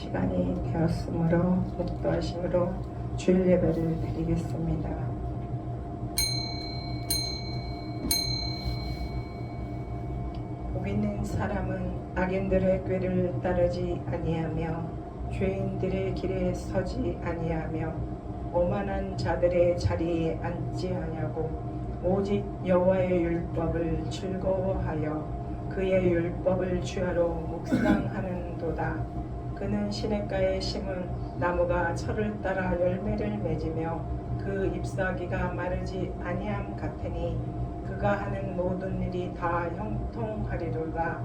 시간이 되었으므로 목도하심으로 주일 예배를 드리겠습니다. 복 있는 사람은 악인들의 꾀를 따르지 아니하며 죄인들의 길에 서지 아니하며 오만한 자들의 자리에 앉지 아니하고 오직 여호와의 율법을 즐거워하여 그의 율법을 주야로 묵상하는도다. 그는 시냇가에 심은 나무가 철을 따라 열매를 맺으며 그 잎사귀가 마르지 아니함 같으니 그가 하는 모든 일이 다 형통하리로다.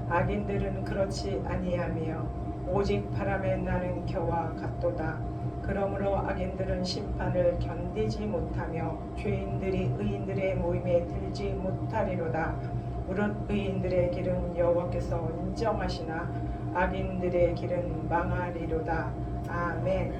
악인들은 그렇지 아니하며 오직 바람에 나는 겨와 같도다. 그러므로 악인들은 심판을 견디지 못하며 죄인들이 의인들의 모임에 들지 못하리로다. 무릇 의인들의 길은 여호와께서 인정하시나 악인들의 길은 망하리로다. 아멘.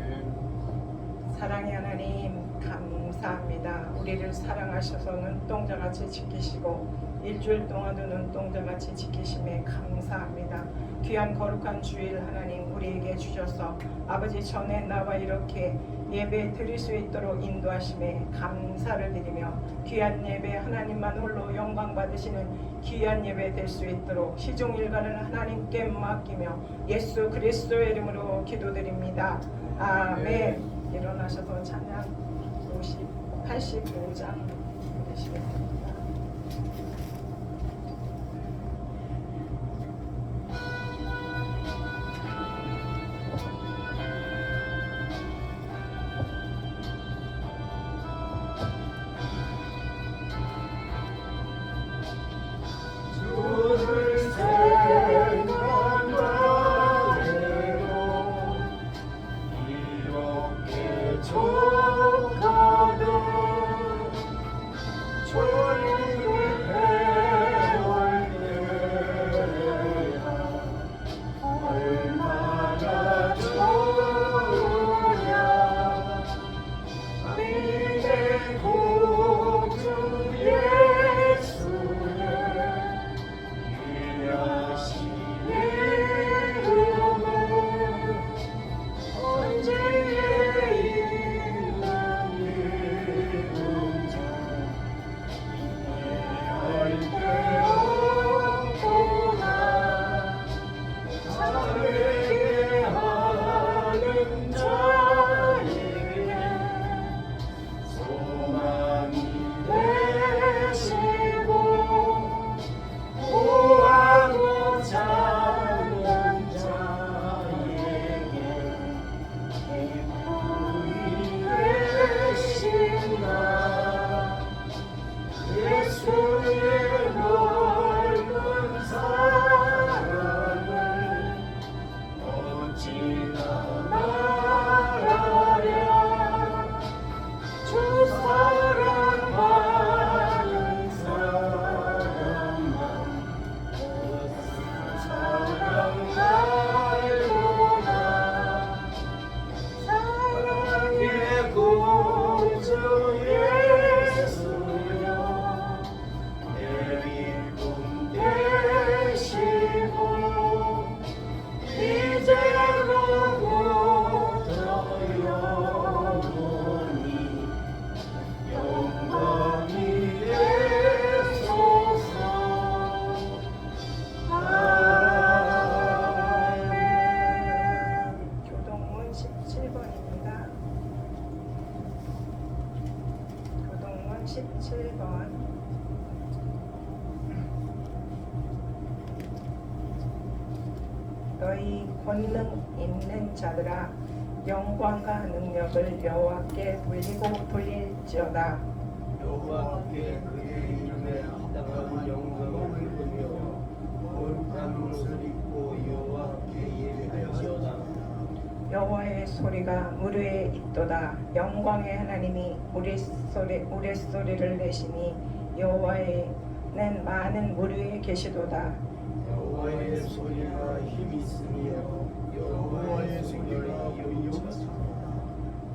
사랑의 하나님 감사합니다. 우리를 사랑하셔서 눈동자같이 지키시고 일주일 동안도 눈동자같이 지키심에 감사합니다. 귀한 거룩한 주일 하나님 우리에게 주셔서 아버지 전에 나와 이렇게 예배 드릴 수 있도록 인도하심에 감사를 드리며 귀한 예배 하나님만 홀로 영광 받으시는 귀한 예배 될 수 있도록 시종일관을 하나님께 맡기며 예수 그리스도의 이름으로 기도드립니다. 아멘. 일어나셔서 찬양 85장 되시겠습니다. 너희 권능 있는 자들아 영광과 능력을 여호와께 돌릴지어다. 여호와께 그의 이름에 합당한 영광을 돌려 거룩한 옷을 입고 여호와께 예배할지어다. 여호와의 소리가 물 위에 있도다. 영광의 하나님이 우레소리를 내시니 여호와는 많은 물 위에 계시도다. 여호와의 소리가 힘 있으며 여호와의 소리가 용이하시다.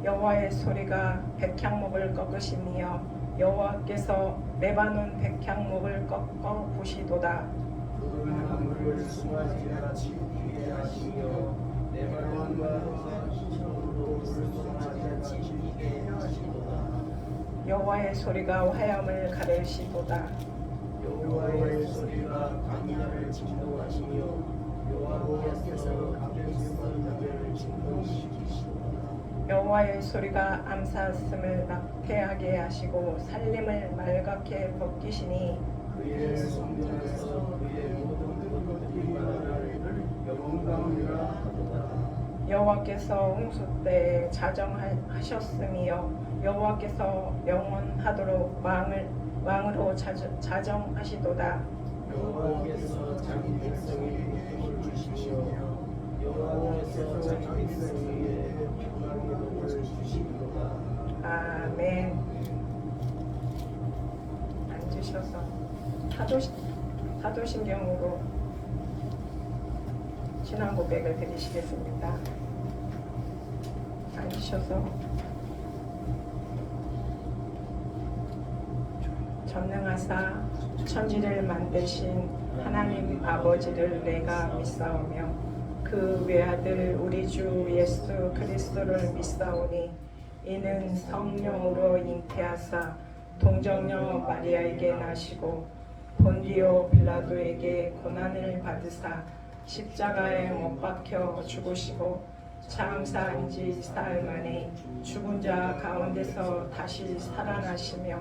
여호와의 소리가 백향목을 꺾으시며 여호와께서 레바논 백향목을 꺾어 부시도다. 그 나무를 송아지같이 피게 하시며 레바논 여호와의 소리가 화염을 가르시도다. 여호와의 소리가 광야를 진동하시며 여호와께서 가변스러운 진동시키시도다. 여호와의 소리가 암사슴을 낙태하게 하시고 살림을 말갛게 벗기시니 그의 성전에서 그의 모든 것들이 말하기를 영광이라 하도다. 여호와께서 홍수 때에 자정하셨으며 여호와께서 영원하도록 왕으로 자정하시도다. 여호와께서 자기 백성에게 힘을 주시며 여호와께서 자기 백성에게 평강의 복을 주시리로다. 아멘. 앉으셔서 사도신경으로 신앙 고백을 드리시겠습니다. 앉으셔서 전능하사 천지를 만드신 하나님 아버지를 내가 믿사오며 그 외아들 우리 주 예수 그리스도를 믿사오니 이는 성령으로 잉태하사 동정녀 마리아에게 나시고 본디오 빌라도에게 고난을 받으사 십자가에 못 박혀 죽으시고 장사한 지 사흘 만에 죽은 자 가운데서 다시 살아나시며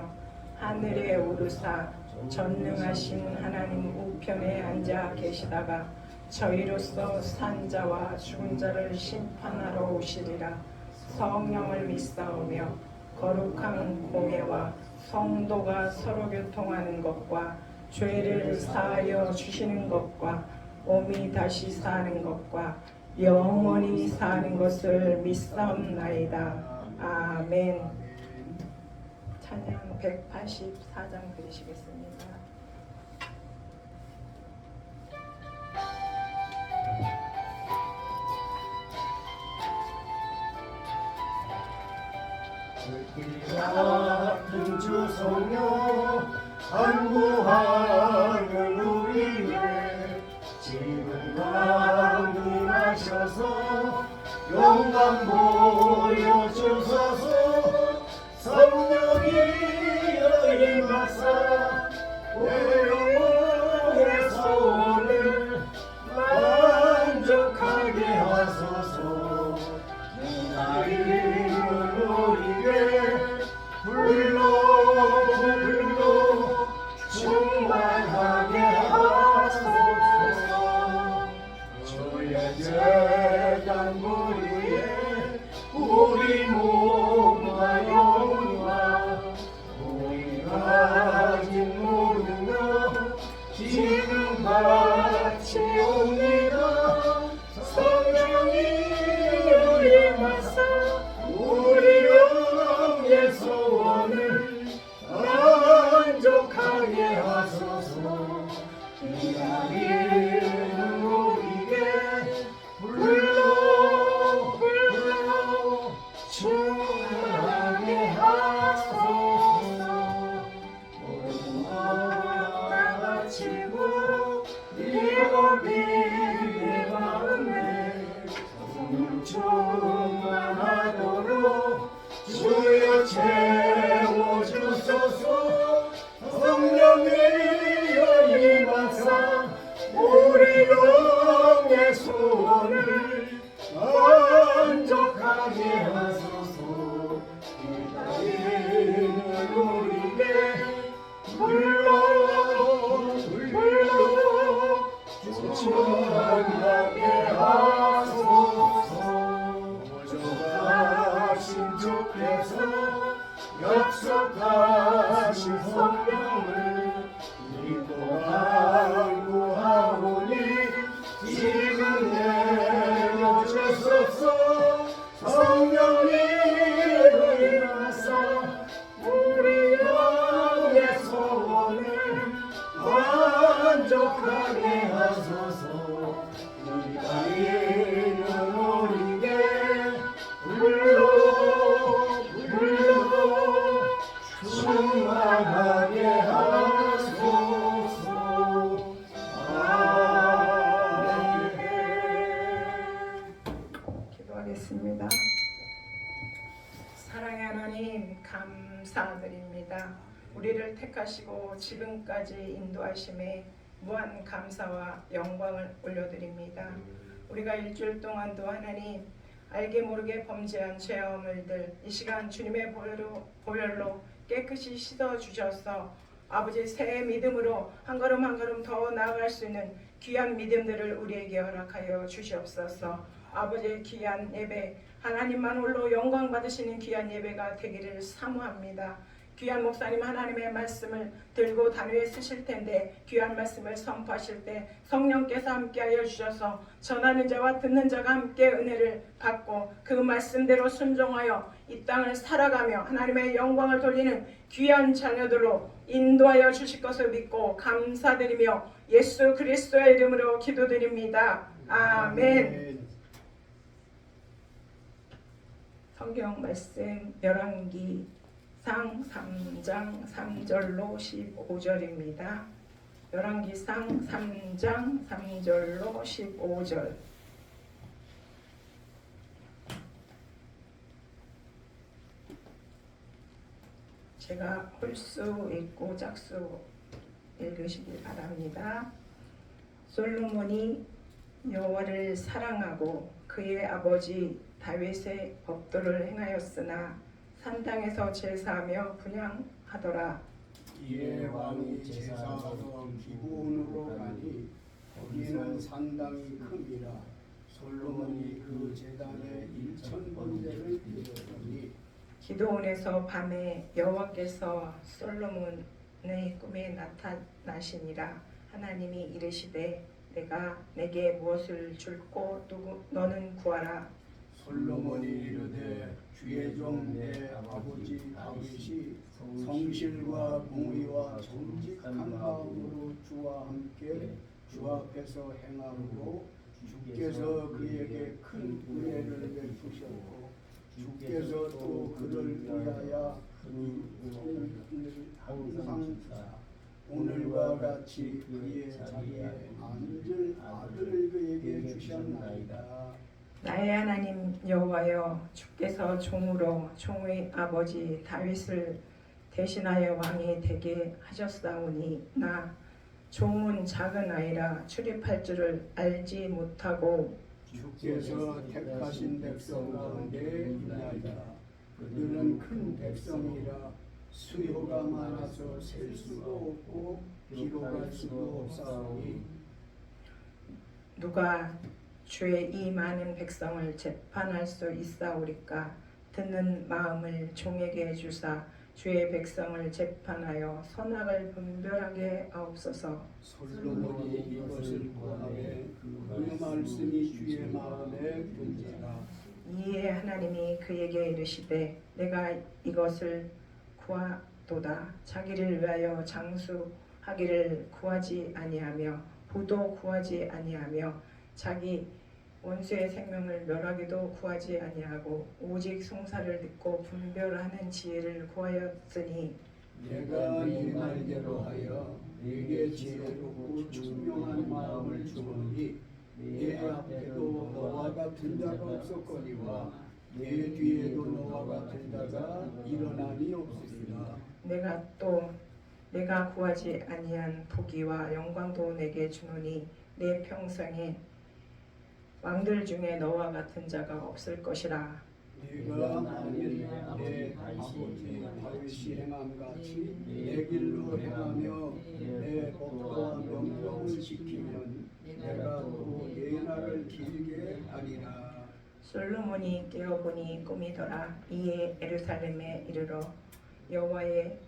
하늘에 오르사 전능하신 하나님 우편에 앉아 계시다가 저희로서 산 자와 죽은 자를 심판하러 오시리라. 성령을 믿사오며 거룩한 공회와 성도가 서로 교통하는 것과 죄를 사하여 주시는 것과 몸이 다시 사는 것과 영원히 사는 것을 믿사옵나이다. 아멘. 찬양 184장 드리시겠습니다. 같은 주 성령 간구하는 우리에게 지금 강림하셔서 영광 보여주소서. 성령이여 임하사 영혼의 소원을 만족하게 하소서. 기다리는 우리에게 불러 충만하게 하소서. 주의 재단 무리에 우리 몸과 영혼과 우리가 가진 모든 것 지금 같이 옵니다. 성령이여 임하사 우리 영의 소원을 만족하게 하소서. 기다리는 우리에게 불러 충만하게 하소서. 모두가 나가치고 일곱일의 마음에 성령 충만하도록 주여 채워주소서. 성령이여 임하사 우리 영의 소원을 만족하게 하소서. 기다리는 우리에게 불러 충만하게 하소서. 조가신 주께서 약속하신 성령을 믿고 간구하오니 지금 내려주소서. 성령이여 임하사 우리 영의 소원을 만족하게 하소서. 기다리는 우리에게 불러 충만하게 하소서. 아멘. 기도하겠습니다. 사랑의 하나님, 감사드립니다. 우리를 택하시고 지금까지 인도하심에 무한 감사와 영광을 올려드립니다. 우리가 일주일 동안도 하나님 알게 모르게 범죄한 죄어물들 이 시간 주님의 보혈로 깨끗이 씻어주셔서 아버지 새 믿음으로 한 걸음 한 걸음 더 나아갈 수 있는 귀한 믿음들을 우리에게 허락하여 주시옵소서. 아버지의 귀한 예배 하나님만 홀로 영광 받으시는 귀한 예배가 되기를 사모합니다. 귀한 목사님 하나님의 말씀을 들고 단위에 쓰실 텐데 귀한 말씀을 선포하실 때 성령께서 함께하여 주셔서 전하는 자와 듣는 자가 함께 은혜를 받고 그 말씀대로 순종하여 이 땅을 살아가며 하나님의 영광을 돌리는 귀한 자녀들로 인도하여 주실 것을 믿고 감사드리며 예수 그리스도의 이름으로 기도드립니다. 아멘. 성경 말씀 열왕기상 3장 3절로 15절입니다. 열왕기상 3장 3절로 15절. 제가 홀수 읽고 짝수 읽으시길 바랍니다. 솔로몬이 여호와를 사랑하고 그의 아버지 다윗의 법도를 행하였으나 산당에서 제사하며 분향하더라. 이에 왕이 제사하러 기브온으로 가니 거기는 산당이 큼이라. 솔로몬이 그 제단에 1,000번제를 드렸더니 기드온에서 밤에 여호와께서 솔로몬의 꿈에 나타나시니라. 하나님이 이르시되 내가 내게 무엇을 줄고 너는 구하라. 솔로몬이 이르되 주의 종 내 아버지 다윗이 성실과 공의와 정직한 마음으로 주와 함께 주 앞에서 행하고 주께서 그에게 큰 은혜를 베푸셨고 주께서 또 그를 위하여 항상 오늘과 같이 그의 자리에 앉을 아들을 그에게 주셨나이다. 나의 하나님 여호와여, 주께서 종으로 종의 아버지 다윗을 대신하여 왕이 되게 하셨사오니 나 종은 작은 아이라 출입할 줄을 알지 못하고 주께서 택하신 백성 가운데 있나이다. 그들은 큰 백성이라 수요가 많아서 셀 수도 없고 기록할 수도 없사오니 누가 주의 이 많은 백성을 재판할 수 있사오리까? 듣는 마음을 종에게 주사 주의 백성을 재판하여 선악을 분별하게 하옵소서. 솔로몬이 이것을 구하되 그 말씀이 주의 마음에 든지라. 이에 하나님이 그에게 이르시되 내가 이것을 구하도다. 자기를 위하여 장수하기를 구하지 아니하며 부도 구하지 아니하며 자기 원수의 생명을 멸하기도 구하지 아니하고 오직 송사를 듣고 분별하는 지혜를 구하였으니 내가 네 말대로 하여 네게 지혜롭고 총명한 마음을 주오니 네 앞에도 너와 같은 자가 없었거니와 네 뒤에도 너와 같은 자가 일어나니 없으리라. 내가 구하지 아니한 부귀와 영광도 내게 주노니 내 평생에 왕들 중에 너와 같은 자가 없을 것이라. 네가 만일 내 아버지 다윗이 행함 같이 내 길로 행하며 내 법도와 명령을 지키면 내가 또 네 날을 길게 하리라. 솔로몬이 깨어보니 꿈이더라. 이에 예루살렘에 이르러 여호와의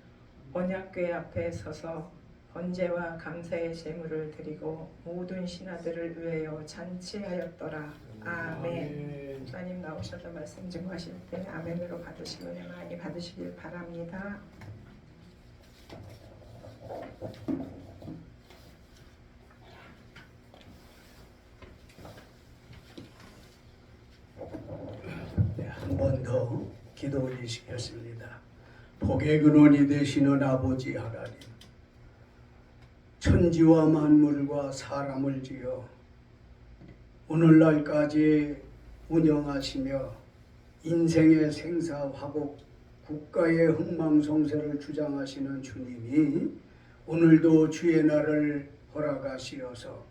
언약궤 앞에 서서 번제와 감사의 제물을 드리고 모든 신하들을 위하여 잔치하였더라. 아멘. 목사님 나오셔서 말씀 증거하실 때 아멘으로 받으시고 은혜 많이 받으시길 바랍니다. 한 번 더 기도 올리시겠습니다. 복의 근원이 되시는 아버지 하나님, 천지와 만물과 사람을 지어 오늘날까지 운영하시며 인생의 생사화복 국가의 흥망성쇠를 주장하시는 주님이 오늘도 주의 날을 허락하시어서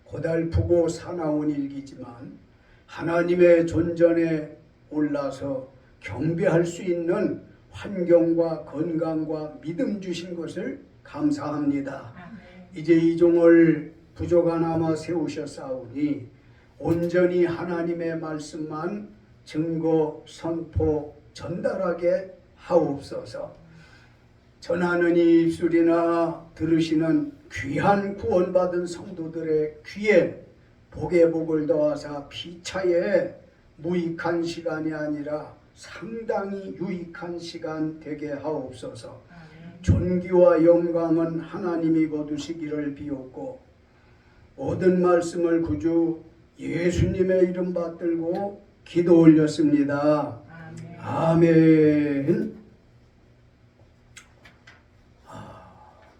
고달프고 사나운 일기지만 하나님의 존전에 올라서 경배할 수 있는 환경과 건강과 믿음 주신 것을 감사합니다. 이제 이 종을 부족하나마 세우셨사오니 온전히 하나님의 말씀만 증거, 선포, 전달하게 하옵소서. 전하는 이 입술이나 들으시는 귀한 구원받은 성도들의 귀에 복의 복을 더하사 피차에 무익한 시간이 아니라 상당히 유익한 시간 되게 하옵소서. 존귀와 영광은 하나님이 거두시기를 비옵고 모든 말씀을 구주 예수님의 이름 받들고 기도 올렸습니다. 아멘.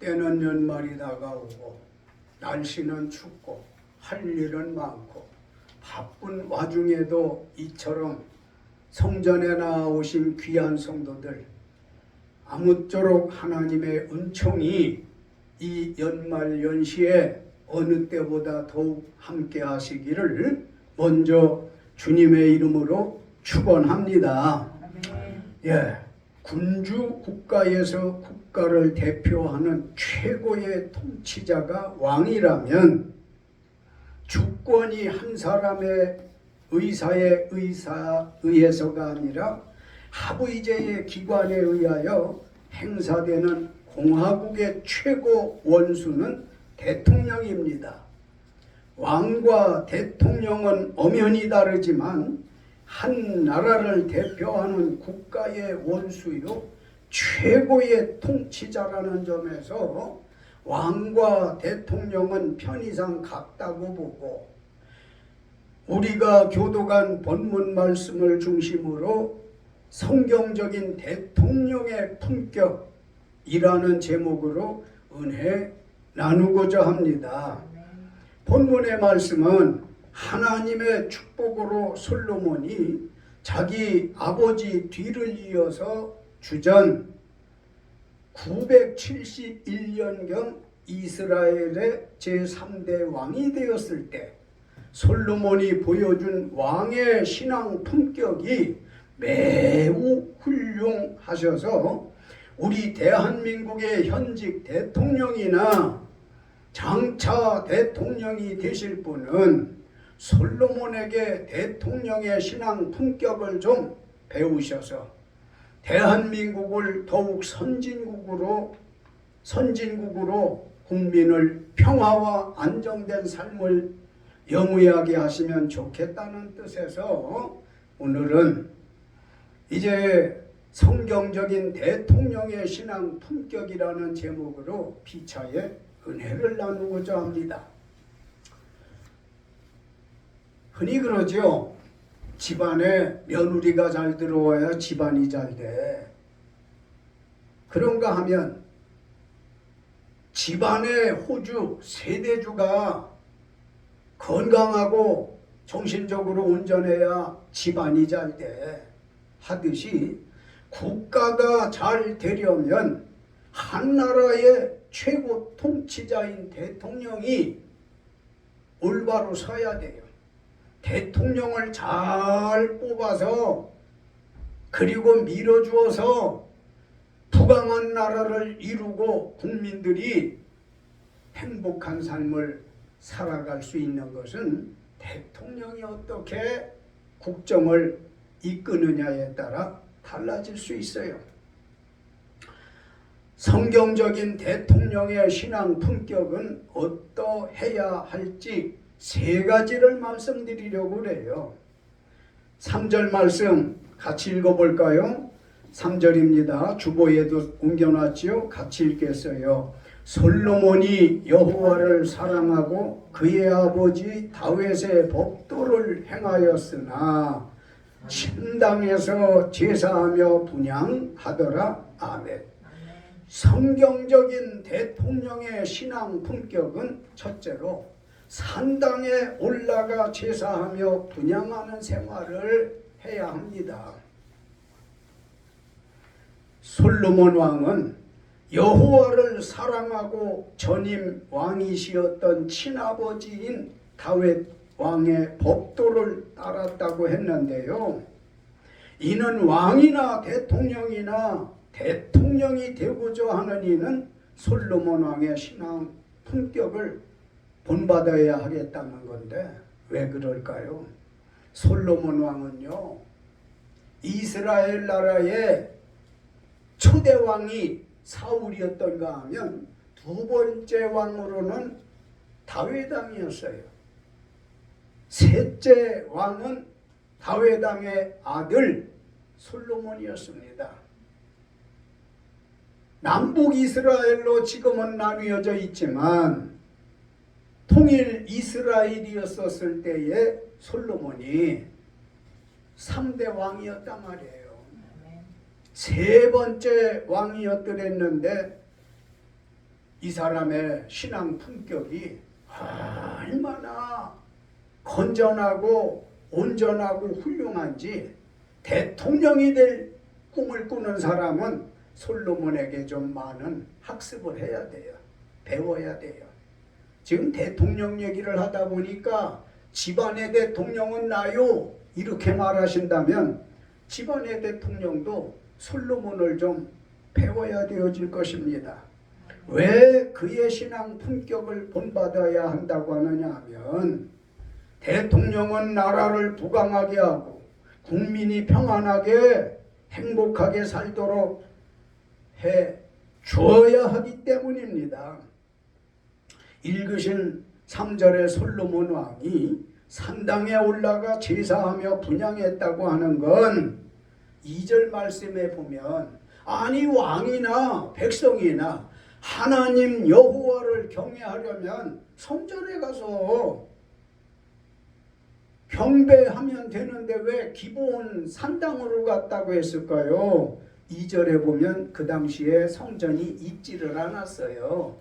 때는 연말이 다가오고 날씨는 춥고 할 일은 많고 바쁜 와중에도 이처럼 성전에 나오신 귀한 성도들 아무쪼록 하나님의 은총이 이 연말 연시에 어느 때보다 더욱 함께 하시기를 먼저 주님의 이름으로 축원합니다. 예, 군주 국가에서 국가를 대표하는 최고의 통치자가 왕이라면 주권이 한 사람의 의해서가 아니라 하부이제의 기관에 의하여 행사되는 공화국의 최고 원수는 대통령입니다. 왕과 대통령은 엄연히 다르지만 한 나라를 대표하는 국가의 원수요 최고의 통치자라는 점에서 왕과 대통령은 편의상 같다고 보고 우리가 교도관 본문 말씀을 중심으로 성경적인 대통령의 품격이라는 제목으로 은혜 나누고자 합니다. 본문의 말씀은 하나님의 축복으로 솔로몬이 자기 아버지 뒤를 이어서 주전 971년경 이스라엘의 제3대 왕이 되었을 때 솔로몬이 보여준 왕의 신앙 품격이 매우 훌륭하셔서 우리 대한민국의 현직 대통령이나 장차 대통령이 되실 분은 솔로몬에게 대통령의 신앙 품격을 좀 배우셔서 대한민국을 더욱 선진국으로 국민을 평화와 안정된 삶을 영위하게 하시면 좋겠다는 뜻에서 오늘은 이제 성경적인 대통령의 신앙 품격이라는 제목으로 피차에 은혜를 나누고자 합니다. 흔히 그러죠. 집안에 며느리가 잘 들어와야 집안이 잘 돼. 그런가 하면 집안의 호주, 세대주가 건강하고 정신적으로 온전해야 집안이 잘 돼. 하듯이 국가가 잘 되려면 한 나라의 최고 통치자인 대통령이 올바로 서야 돼요. 대통령을 잘 뽑아서 그리고 밀어주어서 부강한 나라를 이루고 국민들이 행복한 삶을 살아갈 수 있는 것은 대통령이 어떻게 국정을 이끄느냐에 따라 달라질 수 있어요. 성경적인 대통령의 신앙 품격은 어떠해야 할지 세 가지를 말씀드리려고 그래요. 3절 말씀 같이 읽어볼까요? 3절입니다. 주보에도 옮겨놨지요. 같이 읽겠어요. 솔로몬이 여호와를 사랑하고 그의 아버지 다윗의 법도를 행하였으나 침당에서 제사하며 분향하더라. 아멘. 성경적인 대통령의 신앙 품격은 첫째로 산당에 올라가 제사하며 분향하는 생활을 해야 합니다. 솔로몬 왕은 여호와를 사랑하고 전임 왕이시었던 친아버지인 다윗 왕의 법도를 따랐다고 했는데요. 이는 왕이나 대통령이 되고자 하는 이는 솔로몬 왕의 신앙 품격을 본받아야 하겠다는 건데 왜 그럴까요? 솔로몬 왕은요, 이스라엘 나라의 초대 왕이 사울이었던가 하면 두 번째 왕으로는 다윗 왕이었어요. 셋째 왕은 다윗 왕의 아들 솔로몬이었습니다. 남북 이스라엘로 지금은 나뉘어져 있지만 통일 이스라엘이었을 때에 솔로몬이 3대 왕이었단 말이에요. 세 번째 왕이었더랬는데 이 사람의 신앙 품격이 얼마나 건전하고 온전하고 훌륭한지 대통령이 될 꿈을 꾸는 사람은 솔로몬에게 좀 많은 학습을 해야 돼요. 배워야 돼요. 지금 대통령 얘기를 하다 보니까 집안의 대통령은 나요 이렇게 말하신다면 집안의 대통령도 솔로몬을 좀 배워야 되어질 것입니다. 왜 그의 신앙 품격을 본받아야 한다고 하느냐 하면 대통령은 나라를 부강하게 하고 국민이 평안하게 행복하게 살도록 해 주어야 하기 때문입니다. 읽으신 3절의 솔로몬 왕이 산당에 올라가 제사하며 분향했다고 하는 건 2절 말씀에 보면 아니 왕이나 백성이나 하나님 여호와를 경외하려면 성전에 가서 경배하면 되는데 왜 기본 산당으로 갔다고 했을까요? 2절에 보면 그 당시에 성전이 있지를 않았어요.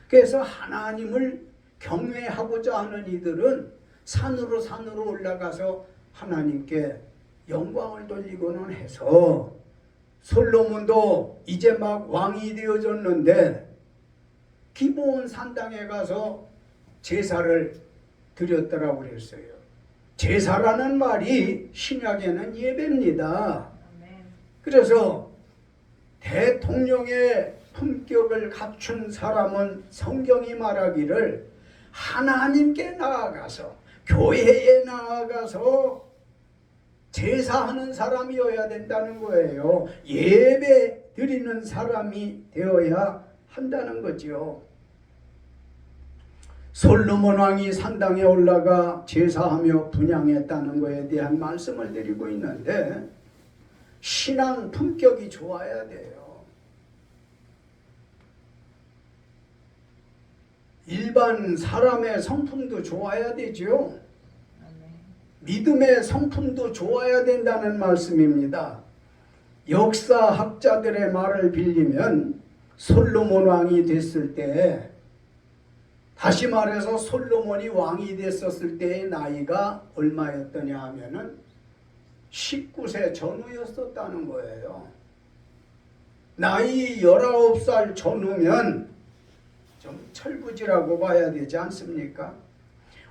그래서 하나님을 경외하고자 하는 이들은 산으로 올라가서 하나님께 영광을 돌리고는 해서 솔로몬도 이제 막 왕이 되어졌는데 기본 산당에 가서 제사를 드렸더라고 그랬어요. 제사라는 말이 신약에는 예배입니다. 그래서 대통령의 품격을 갖춘 사람은 성경이 말하기를 하나님께 나아가서 교회에 나아가서 제사하는 사람이어야 된다는 거예요. 예배 드리는 사람이 되어야 한다는 거죠. 솔로몬 왕이 산당에 올라가 제사하며 분향했다는 것에 대한 말씀을 드리고 있는데 신앙 품격이 좋아야 돼요. 일반 사람의 성품도 좋아야 되죠. 믿음의 성품도 좋아야 된다는 말씀입니다. 역사학자들의 말을 빌리면 솔로몬 왕이 됐을 때, 다시 말해서 솔로몬이 왕이 됐었을 때의 나이가 얼마였더냐 하면은 19세 전후였었다는 거예요. 나이 19살 전후면 좀 철부지라고 봐야 되지 않습니까?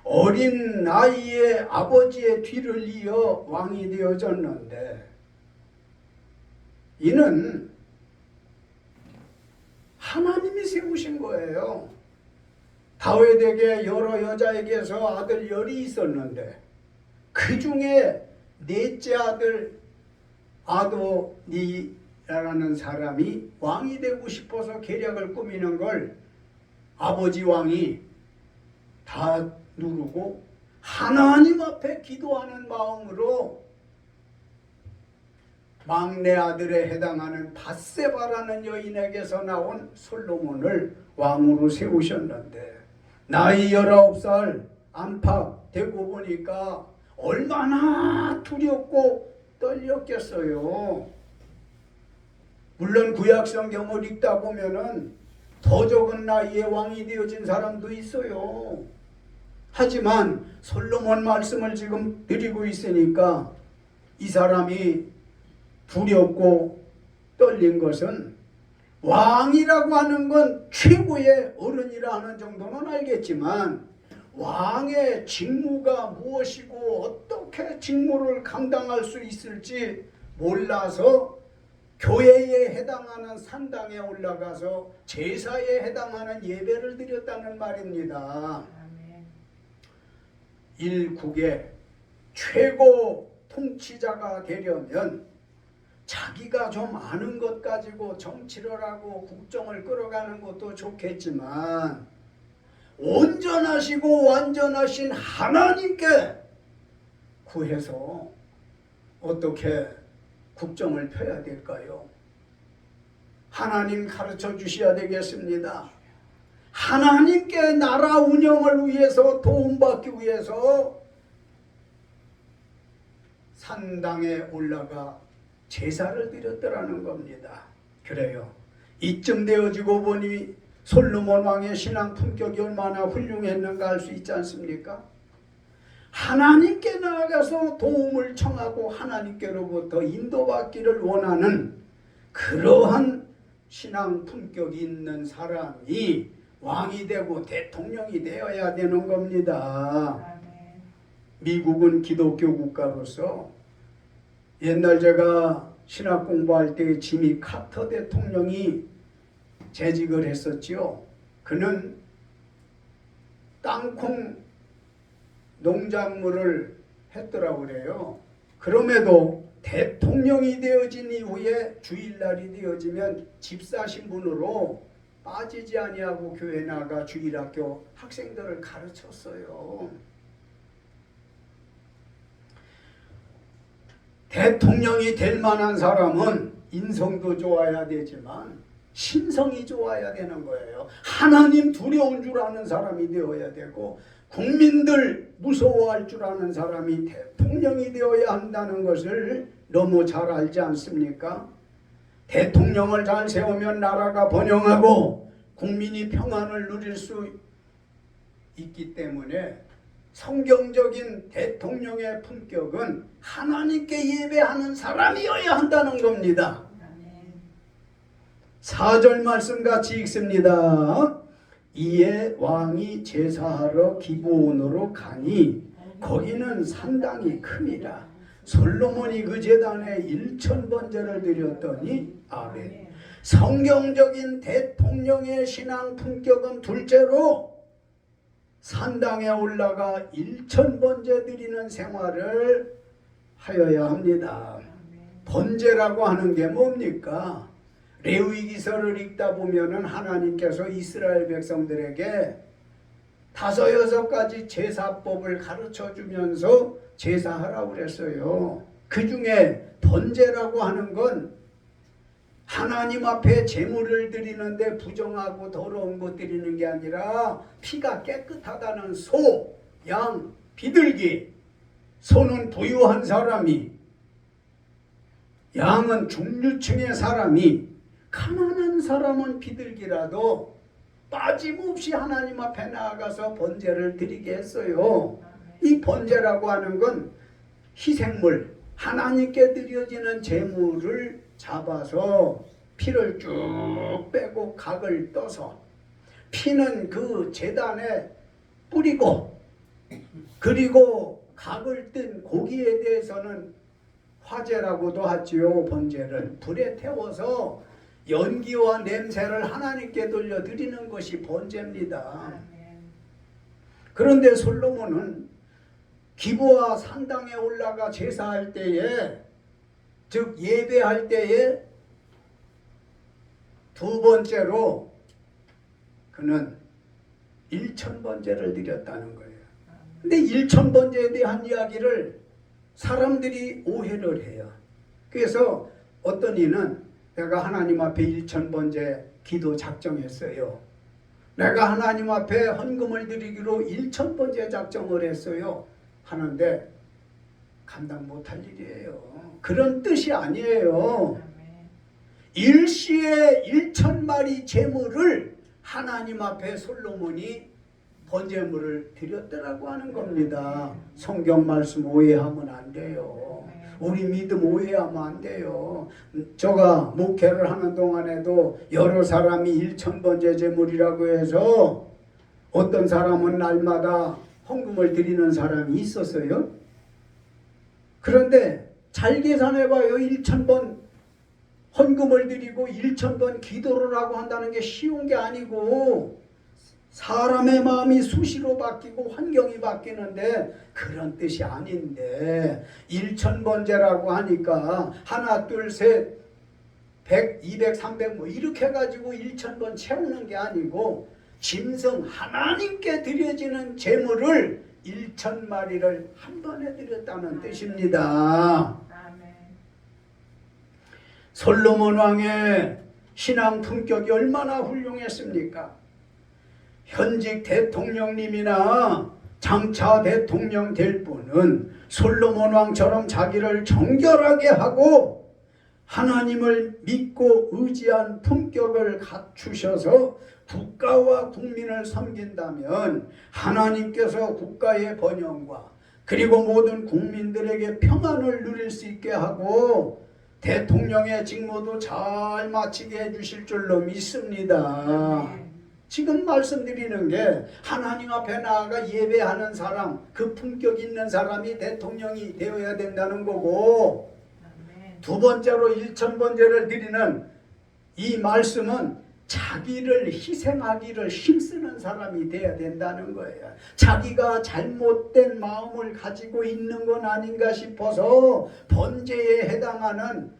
어린 나이에 아버지의 뒤를 이어 왕이 되어졌는데 이는 하나님이 세우신 거예요. 다윗에게 여러 여자에게서 아들 열이 있었는데 그 중에 넷째 아들 아도니라는 사람이 왕이 되고 싶어서 계략을 꾸미는 걸 아버지 왕이 다 누르고 하나님 앞에 기도하는 마음으로 막내 아들에 해당하는 밧세바라는 여인에게서 나온 솔로몬을 왕으로 세우셨는데 나이 19살 안팎 되고 보니까 얼마나 두렵고 떨렸겠어요. 물론 구약성경을 읽다 보면은 더 적은 나이에 왕이 되어진 사람도 있어요. 하지만 솔로몬 말씀을 지금 드리고 있으니까 이 사람이 두렵고 떨린 것은 왕이라고 하는 건 최고의 어른이라 하는 정도는 알겠지만 왕의 직무가 무엇이고 어떻게 직무를 감당할 수 있을지 몰라서 교회에 해당하는 산당에 올라가서 제사에 해당하는 예배를 드렸다는 말입니다. 일국의 최고 통치자가 되려면 자기가 좀 아는 것 가지고 정치를 하고 국정을 끌어가는 것도 좋겠지만 온전하시고 완전하신 하나님께 구해서 어떻게 국정을 펴야 될까요? 하나님 가르쳐 주셔야 되겠습니다. 하나님께 나라 운영을 위해서 도움받기 위해서 산당에 올라가 제사를 드렸더라는 겁니다. 그래요. 이쯤 되어지고 보니 솔로몬 왕의 신앙 품격이 얼마나 훌륭했는가 알 수 있지 않습니까? 하나님께 나아가서 도움을 청하고 하나님께로부터 인도받기를 원하는 그러한 신앙 품격이 있는 사람이 왕이 되고 대통령이 되어야 되는 겁니다. 미국은 기독교 국가로서 옛날 제가 신학 공부할 때 지미 카터 대통령이 재직을 했었지요. 그는 땅콩 농작물을 했더라고 그래요. 그럼에도 대통령이 되어진 이후에 주일날이 되어지면 집사 신분으로 빠지지 아니하고 교회 나가 주일학교 학생들을 가르쳤어요. 대통령이 될 만한 사람은 인성도 좋아야 되지만 신성이 좋아야 되는 거예요. 하나님 두려운 줄 아는 사람이 되어야 되고 국민들 무서워할 줄 아는 사람이 대통령이 되어야 한다는 것을 너무 잘 알지 않습니까? 대통령을 잘 세우면 나라가 번영하고 국민이 평안을 누릴 수 있기 때문에 성경적인 대통령의 품격은 하나님께 예배하는 사람이어야 한다는 겁니다. 4절 말씀 같이 읽습니다. 이에 왕이 제사하러 기브온으로 가니 거기는 산당이 큼이라. 솔로몬이 그 제단에 1000번제를 드렸더니 아멘. 성경적인 대통령의 신앙 품격은 둘째로 산당에 올라가 1000번제 드리는 생활을 하여야 합니다. 번제라고 하는 게 뭡니까? 레위기서를 읽다 보면은 하나님께서 이스라엘 백성들에게 5-6가지 제사법을 가르쳐 주면서 제사하라고 그랬어요. 그 중에 번제라고 하는 건 하나님 앞에 제물을 드리는데 부정하고 더러운 것 드리는 게 아니라 피가 깨끗하다는 소, 양, 비둘기. 소는 부유한 사람이, 양은 중류층의 사람이, 가난한 사람은 비둘기라도 빠짐없이 하나님 앞에 나아가서 번제를 드리게 했어요. 이 번제라고 하는 건 희생물, 하나님께 드려지는 제물을 잡아서 피를 쭉 빼고 각을 떠서 피는 그 제단에 뿌리고 그리고 각을 뜬 고기에 대해서는 화제라고도 하지요. 번제를 불에 태워서 연기와 냄새를 하나님께 돌려드리는 것이 번제입니다. 그런데 솔로몬은 기브와 산당에 올라가 제사할 때에, 즉 예배할 때에 두 번째로 그는 1000번제를 드렸다는 거예요. 근데 1000번제에 대한 이야기를 사람들이 오해를 해요. 그래서 어떤 이는 내가 하나님 앞에 1000번제 기도 작정했어요. 내가 하나님 앞에 헌금을 드리기로 1000번제 작정을 했어요. 하는데 감당 못할 일이에요. 그런 뜻이 아니에요. 일시에 1000마리 제물을 하나님 앞에 솔로몬이 번제물을 드렸더라고 하는 겁니다. 성경 말씀 오해하면 안 돼요. 우리 믿음 오해하면 안 돼요. 제가 목회를 하는 동안에도 여러 사람이 1000번째 제물이라고 해서 어떤 사람은 날마다 헌금을 드리는 사람이 있었어요. 그런데 잘 계산해봐요. 1000번 헌금을 드리고 1000번 기도를 하고 한다는 게 쉬운 게 아니고 사람의 마음이 수시로 바뀌고 환경이 바뀌는데 그런 뜻이 아닌데 1000번째라고 하니까 하나 둘 셋 100, 200, 300 뭐 이렇게 해가지고 1000번 채우는 게 아니고 짐승 하나님께 드려지는 제물을 1000마리를 한 번에 드렸다는 뜻입니다. 솔로몬 왕의 신앙 품격이 얼마나 훌륭했습니까? 현직 대통령님이나 장차 대통령 될 분은 솔로몬 왕처럼 자기를 정결하게 하고 하나님을 믿고 의지한 품격을 갖추셔서 국가와 국민을 섬긴다면 하나님께서 국가의 번영과 그리고 모든 국민들에게 평안을 누릴 수 있게 하고 대통령의 직무도 잘 마치게 해주실 줄로 믿습니다. 지금 말씀드리는 게 하나님 앞에 나아가 예배하는 사람, 그 품격 있는 사람이 대통령이 되어야 된다는 거고, 두 번째로 1000번째를 드리는 이 말씀은 자기를 희생하기를 힘쓰는 사람이 돼야 된다는 거예요. 자기가 잘못된 마음을 가지고 있는 건 아닌가 싶어서 번제에 해당하는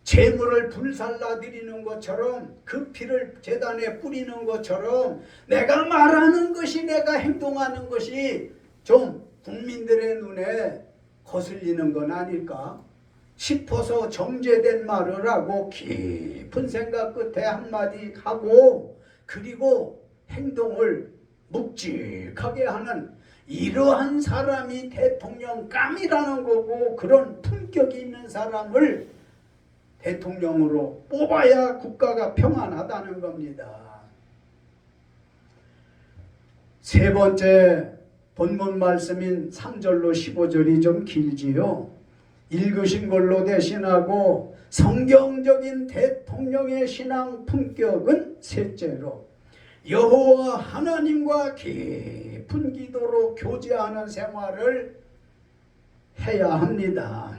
제물을 불살라 드리는 것처럼 그 피를 제단에 뿌리는 것처럼 내가 말하는 것이 내가 행동하는 것이 좀 국민들의 눈에 거슬리는 건 아닐까 싶어서 정제된 말을 하고 깊은 생각 끝에 한마디 하고 그리고 행동을 묵직하게 하는 이러한 사람이 대통령감이라는 거고 그런 품격이 있는 사람을 대통령으로 뽑아야 국가가 평안하다는 겁니다. 세 번째 본문 말씀인 3절로 15절이 좀 길지요. 읽으신 걸로 대신하고 성경적인 대통령의 신앙 품격은 셋째로 여호와 하나님과 깊은 기도로 교제하는 생활을 해야 합니다.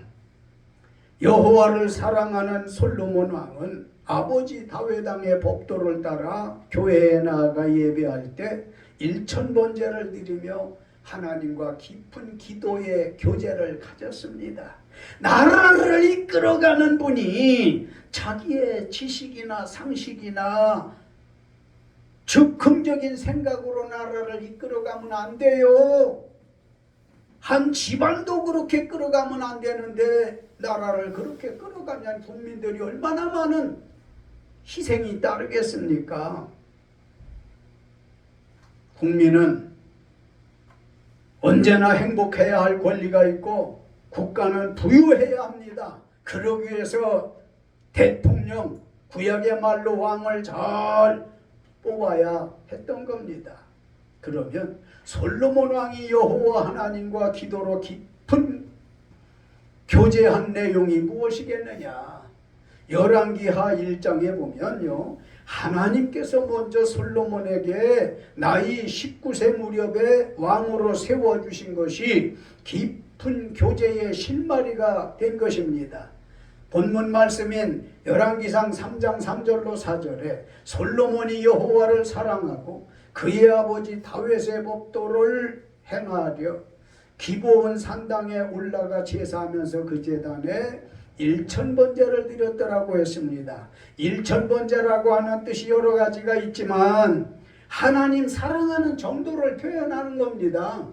여호와를 사랑하는 솔로몬 왕은 아버지 다윗 왕의 법도를 따라 교회에 나아가 예배할 때 1000번제를 드리며 하나님과 깊은 기도의 교제를 가졌습니다. 나라를 이끌어가는 분이 자기의 지식이나 상식이나 즉흥적인 생각으로 나라를 이끌어가면 안 돼요. 한 집안도 그렇게 끌어가면 안 되는데 나라를 그렇게 끌어가면 국민들이 얼마나 많은 희생이 따르겠습니까? 국민은 언제나 행복해야 할 권리가 있고 국가는 부유해야 합니다. 그러기 위해서 대통령, 구약의 말로 왕을 잘 뽑아야 했던 겁니다. 그러면 솔로몬 왕이 여호와 하나님과 기도로 깊은 교제한 내용이 무엇이겠느냐? 열왕기하 1장에 보면요. 하나님께서 먼저 솔로몬에게 나이 19세 무렵에 왕으로 세워주신 것이 깊은 교제의 실마리가 된 것입니다. 본문 말씀인 열왕기상 3장 3절로 4절에 솔로몬이 여호와를 사랑하고 그의 아버지 다윗의 법도를 행하려 기브온 산당에 올라가 제사하면서 그 제단에 1000번제를 드렸더라고 했습니다. 1000번제라고 하는 뜻이 여러 가지가 있지만 하나님 사랑하는 정도를 표현하는 겁니다.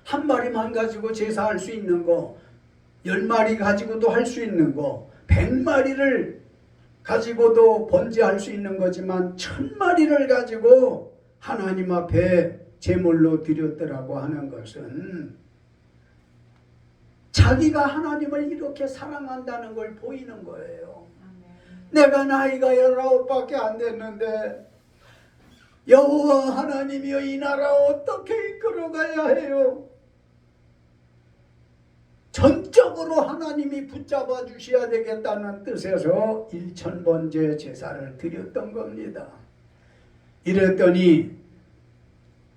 한 마리만 가지고 제사할 수 있는 거, 10마리 가지고도 할 수 있는 거, 100마리를 가지고도 번제할 수 있는 거지만 1000마리를 가지고 하나님 앞에 제물로 드렸더라고 하는 것은 자기가 하나님을 이렇게 사랑한다는 걸 보이는 거예요. 내가 나이가 19밖에 안 됐는데 여호와 하나님이여 이 나라 어떻게 이끌어가야 해요? 전적 전적으로 하나님이 붙잡아 주셔야 되겠다는 뜻에서 1000번째 제사를 드렸던 겁니다. 이랬더니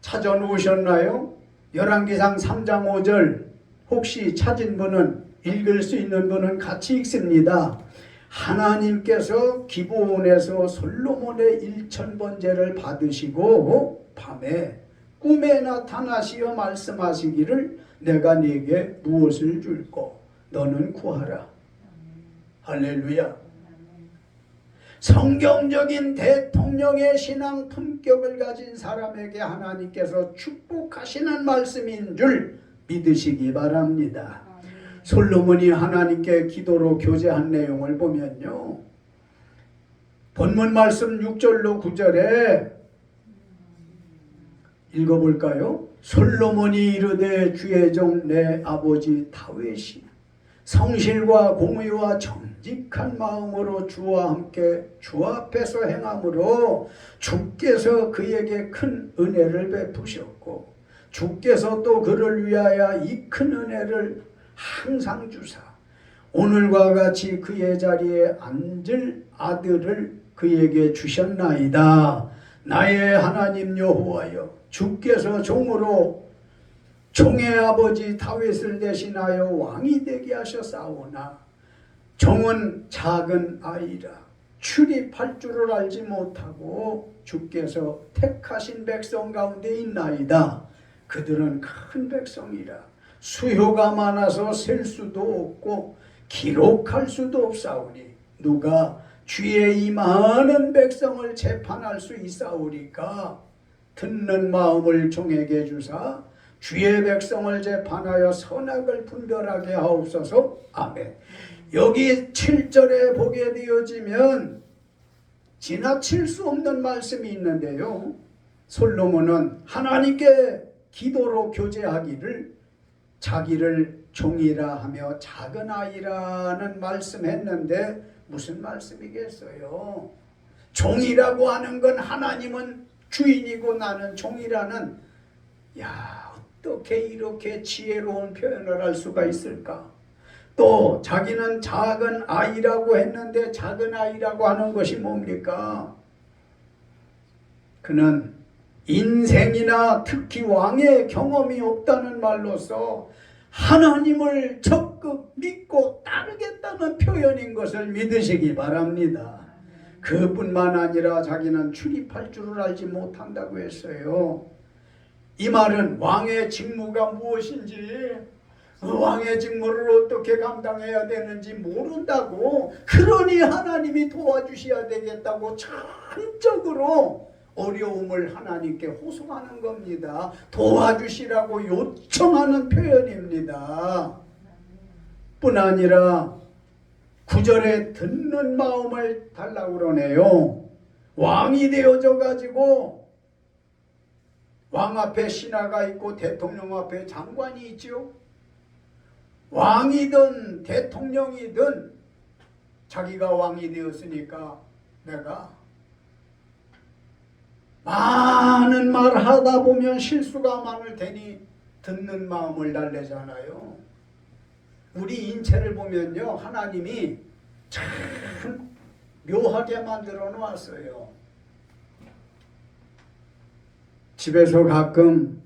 찾아놓으셨나요? 열왕기상 3장 5절 혹시 찾은 분은, 읽을 수 있는 분은 같이 읽습니다. 하나님께서 기브온에서 솔로몬의 1000번제를 받으시고 밤에 꿈에 나타나시어 말씀하시기를 내가 네게 무엇을 줄꼬 너는 구하라. 할렐루야. 성경적인 대통령의 신앙 품격을 가진 사람에게 하나님께서 축복하시는 말씀인 줄 믿으시기 바랍니다. 솔로몬이 하나님께 기도로 교제한 내용을 보면요, 본문 말씀 6절로 9절에 읽어볼까요? 솔로몬이 이르되 주의 종 내 아버지 다윗이 성실과 공의와 정직한 마음으로 주와 함께 주 앞에서 행함으로 주께서 그에게 큰 은혜를 베푸셨고 주께서 또 그를 위하여 이 큰 은혜를 항상 주사 오늘과 같이 그의 자리에 앉을 아들을 그에게 주셨나이다. 나의 하나님 여호와여, 주께서 종으로 종의 아버지 다윗을 대신하여 왕이 되게 하셨사오나 종은 작은 아이라 출입할 줄을 알지 못하고 주께서 택하신 백성 가운데 있나이다. 그들은 큰 백성이라 수효가 많아서 셀 수도 없고 기록할 수도 없사오니 누가 주의 이 많은 백성을 재판할 수 있사오리까? 듣는 마음을 종에게 주사 주의 백성을 재판하여 선악을 분별하게 하옵소서. 아멘. 여기 7절에 보게 되어지면 지나칠 수 없는 말씀이 있는데요, 솔로몬은 하나님께 기도로 교제하기를 자기를 종이라 하며 작은 아이라는 말씀했는데 무슨 말씀이겠어요? 종이라고 하는 건 하나님은 주인이고 나는 종이라는, 어떻게 이렇게 지혜로운 표현을 할 수가 있을까? 또 자기는 작은 아이라고 했는데 작은 아이라고 하는 것이 뭡니까? 그는 인생이나 특히 왕의 경험이 없다는 말로서 하나님을 적극 믿고 따르겠다는 표현인 것을 믿으시기 바랍니다. 그뿐만 아니라 자기는 출입할 줄을 알지 못한다고 했어요. 이 말은 왕의 직무가 무엇인지, 왕의 직무를 어떻게 감당해야 되는지 모른다고, 그러니 하나님이 도와주셔야 되겠다고 전적으로 어려움을 하나님께 호소하는 겁니다. 도와주시라고 요청하는 표현입니다. 뿐 아니라 9절에 듣는 마음을 달라고 그러네요. 왕이 되어져 가지고 왕 앞에 신하가 있고 대통령 앞에 장관이 있죠. 왕이든 대통령이든 자기가 왕이 되었으니까 내가 많은 말 하다 보면 실수가 많을 테니 듣는 마음을 달래잖아요. 우리 인체를 보면요, 하나님이 참 묘하게 만들어 놓았어요. 집에서 가끔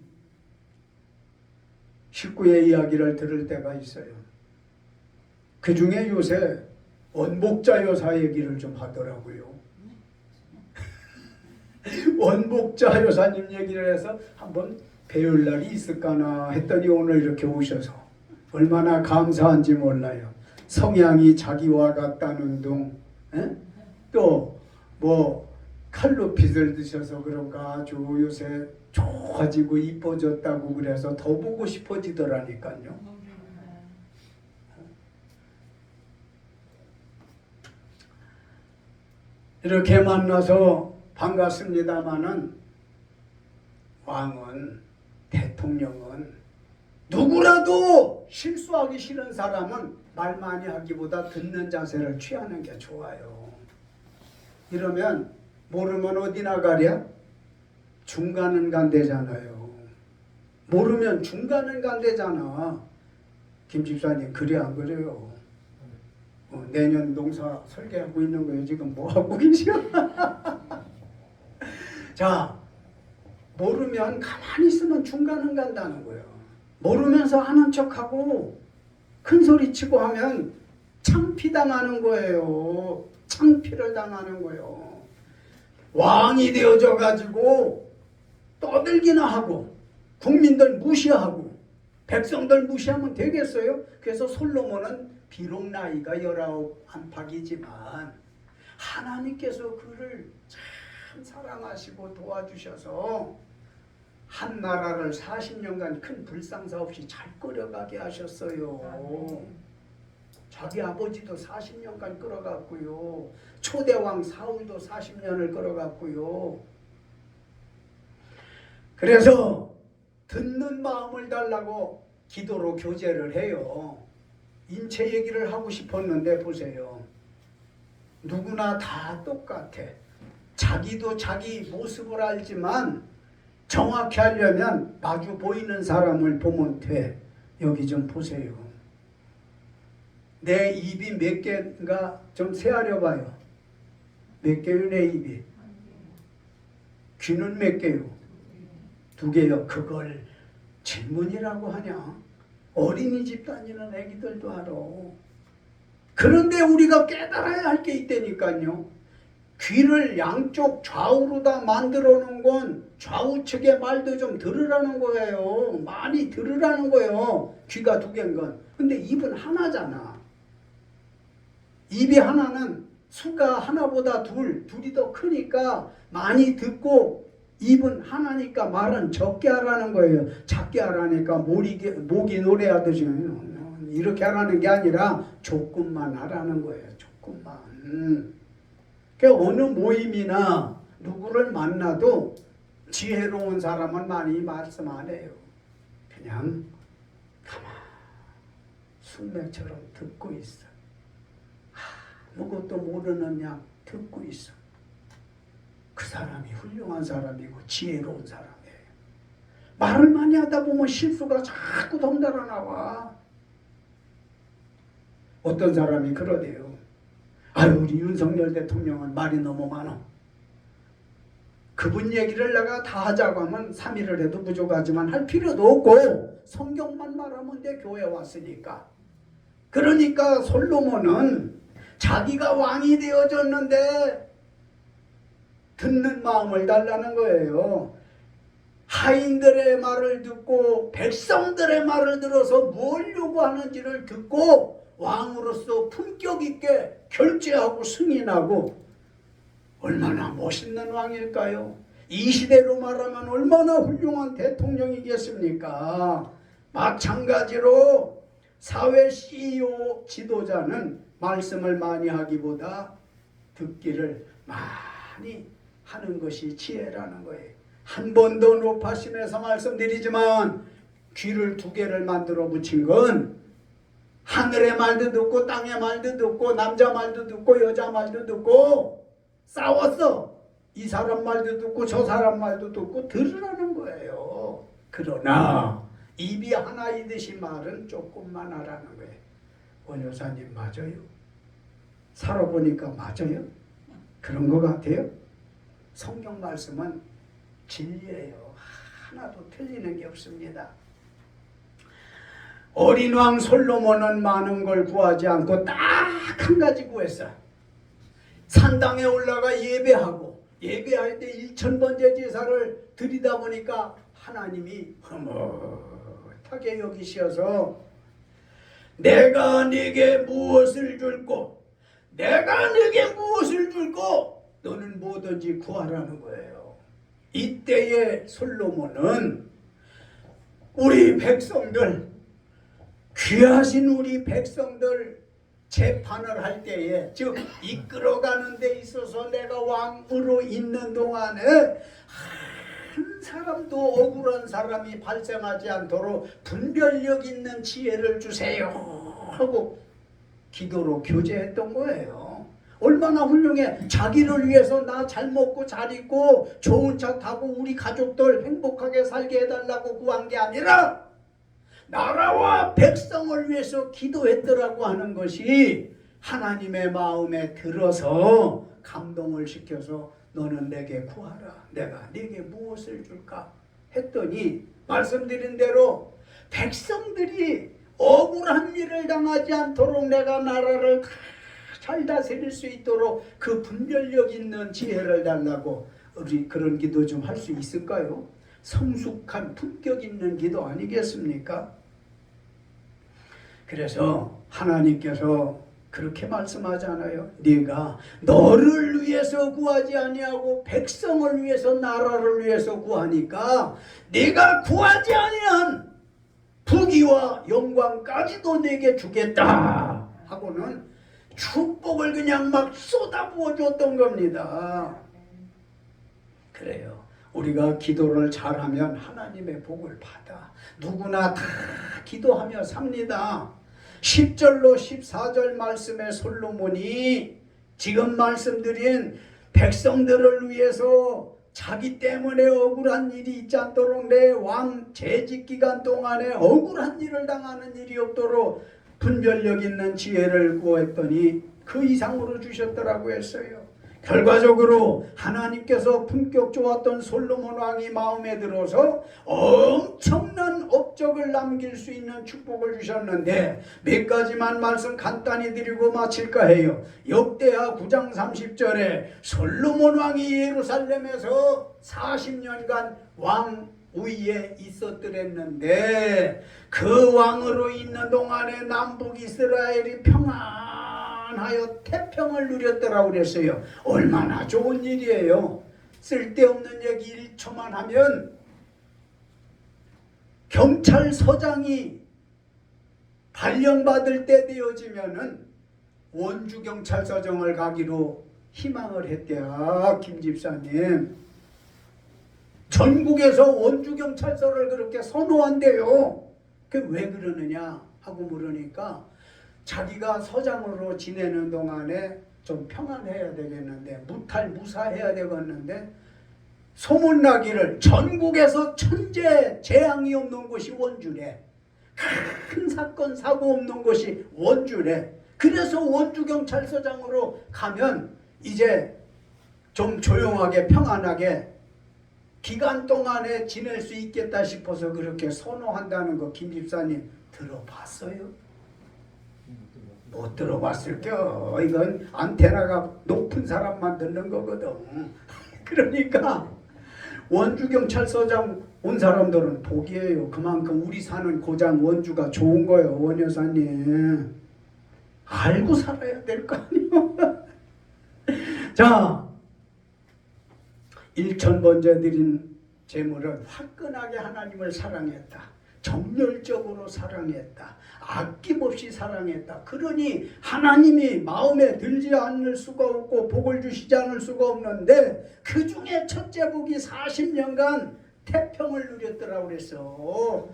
식구의 이야기를 들을 때가 있어요. 그 중에 요새 원복자 여사 얘기를 좀 하더라고요. 원복자 여사님 얘기를 해서 한번 배울 날이 있을까나 했더니 오늘 이렇게 오셔서 얼마나 감사한지 몰라요. 성향이 자기와 같다는 둥, 또 뭐 칼로 빚을 드셔서 그런가 아주 요새 좋아지고 이뻐졌다고 그래서 더 보고 싶어지더라니까요. 이렇게 만나서 반갑습니다마는 왕은, 대통령은, 누구라도 실수하기 싫은 사람은 말 많이 하기보다 듣는 자세를 취하는 게 좋아요. 이러면 모르면 어디 나가랴? 중간은 간대잖아요. 모르면 중간은 간대잖아. 김 집사님 그래 안 그래요? 내년 농사 설계하고 있는 거예요. 지금 뭐 하고 계시오? 자, 모르면 가만히 있으면 중간은 간다는 거예요. 모르면서 아는 척하고 큰 소리 치고 하면 창피당하는 거예요. 창피를 당하는 거예요. 왕이 되어져 가지고 떠들기나 하고 국민들 무시하고 백성들 무시하면 되겠어요? 그래서 솔로몬은 비록 나이가 19 안팎이지만 하나님께서 그를 참 사랑하시고 도와주셔서 한 나라를 40년간 큰 불상사 없이 잘 끌어가게 하셨어요. 자기 아버지도 40년간 끌어갔고요. 초대왕 사울도 40년을 끌어갔고요. 그래서 듣는 마음을 달라고 기도로 교제를 해요. 인체 얘기를 하고 싶었는데 보세요. 누구나 다 똑같아. 자기도 자기 모습을 알지만 정확히 하려면 마주 보이는 사람을 보면 돼. 여기 좀 보세요. 내 입이 몇 개인가 좀 세하려 봐요. 몇 개요 내 입이? 귀는 몇 개요? 2개요. 그걸 질문이라고 하냐? 어린이집 다니는 애기들도 알아. 그런데 우리가 깨달아야 할 게 있다니까요. 귀를 양쪽 좌우로 다 만들어 놓은 건 좌우측의 말도 좀 들으라는 거예요. 많이 들으라는 거예요. 귀가 2개인 건. 근데 입은 하나잖아. 입이 하나는 수가 하나보다 둘이 더 크니까 많이 듣고 입은 하나니까 말은 적게 하라는 거예요. 작게 하라니까 모기 노래하듯이 이렇게 하라는 게 아니라 조금만 하라는 거예요. 조금만. 그러니까 어느 모임이나 누구를 만나도 지혜로운 사람은 많이 말씀 안 해요. 그냥 가만 순매처럼 듣고 있어. 아무것도 모르는 양 듣고 있어. 그 사람이 훌륭한 사람이고 지혜로운 사람이에요. 말을 많이 하다 보면 실수가 자꾸 덩달아 나와. 어떤 사람이 그러대요. 아유, 우리 윤석열 대통령은 말이 너무 많아. 그분 얘기를 내가 다 하자고 하면 3일을 해도 부족하지만 할 필요도 없고 성경만 말하면 돼. 교회 왔으니까. 그러니까 솔로몬은 자기가 왕이 되어졌는데 듣는 마음을 달라는 거예요. 하인들의 말을 듣고 백성들의 말을 들어서 뭘 요구하는지를 듣고 왕으로서 품격 있게 결제하고 승인하고 얼마나 멋있는 왕일까요? 이 시대로 말하면 얼마나 훌륭한 대통령이겠습니까? 마찬가지로 사회 CEO 지도자는 말씀을 많이 하기보다 듣기를 많이 하는 것이 지혜라는 거예요. 한 번 더 높아심에서 말씀드리지만 귀를 2개를 만들어 붙인 건 하늘의 말도 듣고 땅의 말도 듣고 남자 말도 듣고 여자 말도 듣고 싸웠어. 이 사람 말도 듣고 저 사람 말도 듣고 들으라는 거예요. 그러나 입이 하나이듯이 말은 조금만 하라는 거예요. 원 여사님 맞아요? 살아보니까 맞아요? 그런 것 같아요? 성경 말씀은 진리예요. 하나도 틀리는 게 없습니다. 어린 왕 솔로몬은 많은 걸 구하지 않고 딱 한 가지 구했어. 산당에 올라가 예배하고 예배할 때 1000번째 제사를 드리다 보니까 하나님이 흐뭇하게 여기셔서 내가 네게 무엇을 줄고 내가 네게 무엇을 줄고 너는 뭐든지 구하라는 거예요. 이때의 솔로몬은 우리 백성들 귀하신 우리 백성들 재판을 할 때에 즉 이끌어가는 데 있어서 내가 왕으로 있는 동안에 한 사람도 억울한 사람이 발생하지 않도록 분별력 있는 지혜를 주세요 하고 기도로 교제했던 거예요. 얼마나 훌륭해. 자기를 위해서 나 잘 먹고 잘 입고 좋은 차 타고 우리 가족들 행복하게 살게 해달라고 구한 게 아니라 나라와 백성을 그를 위해서 기도했더라고 하는 것이 하나님의 마음에 들어서 감동을 시켜서 너는 내게 구하라. 내가 네게 무엇을 줄까? 했더니 말씀드린 대로 백성들이 억울한 일을 당하지 않도록 내가 나라를 잘 다스릴 수 있도록 그 분별력 있는 지혜를 달라고 우리 그런 기도 좀 할 수 있을까요? 성숙한 품격 있는 기도 아니겠습니까? 그래서 하나님께서 그렇게 말씀하잖아요. 네가 너를 위해서 구하지 아니하고 백성을 위해서 나라를 위해서 구하니까 네가 구하지 아니한 부귀와 영광까지도 내게 주겠다 하고는 축복을 그냥 막 쏟아부어 줬던 겁니다. 그래요. 우리가 기도를 잘하면 하나님의 복을 받아. 누구나 다 기도하며 삽니다. 10절로 14절 말씀에 솔로몬이 지금 말씀드린 백성들을 위해서 자기 때문에 억울한 일이 있지 않도록 내 왕 재직 기간 동안에 억울한 일을 당하는 일이 없도록 분별력 있는 지혜를 구했더니 그 이상으로 주셨더라고 했어요. 결과적으로 하나님께서 품격 좋았던 솔로몬 왕이 마음에 들어서 엄청난 업적을 남길 수 있는 축복을 주셨는데 몇 가지만 말씀 간단히 드리고 마칠까 해요. 역대하 9장 30절에 솔로몬 왕이 예루살렘에서 40년간 왕 위에 있었더랬는데 그 왕으로 있는 동안에 남북 이스라엘이 평안하여 태평을 누렸더라고 그랬어요. 얼마나 좋은 일이에요. 쓸데없는 얘기 1초만 하면 경찰서장이 발령받을 때 되어지면은 원주경찰서장을 가기로 희망을 했대요. 김 집사님. 전국에서 원주경찰서를 그렇게 선호한대요. 그 왜 그러느냐 하고 물으니까 자기가 서장으로 지내는 동안에 좀 평안해야 되겠는데 무탈무사해야 되겠는데 소문나기를 전국에서 천재 재앙이 없는 곳이 원주래. 큰 사건 사고 없는 곳이 원주래. 그래서 원주경찰서장으로 가면 이제 좀 조용하게 평안하게 기간 동안에 지낼 수 있겠다 싶어서 그렇게 선호한다는 거 김 집사님 들어봤어요? 못 들어봤을겨. 이건 안테나가 높은 사람만 듣는 거거든. 그러니까 원주경찰서장 온 사람들은 복이에요. 그만큼 우리 사는 고장 원주가 좋은 거예요. 원 여사님 알고 살아야 될 거 아니에요. 자, 1,000번째 드린 제물은 화끈하게 하나님을 사랑했다. 정열적으로 사랑했다. 아낌없이 사랑했다. 그러니 하나님이 마음에 들지 않을 수가 없고 복을 주시지 않을 수가 없는데 그 중에 첫째 복이 40년간 태평을 누렸더라고 그랬어.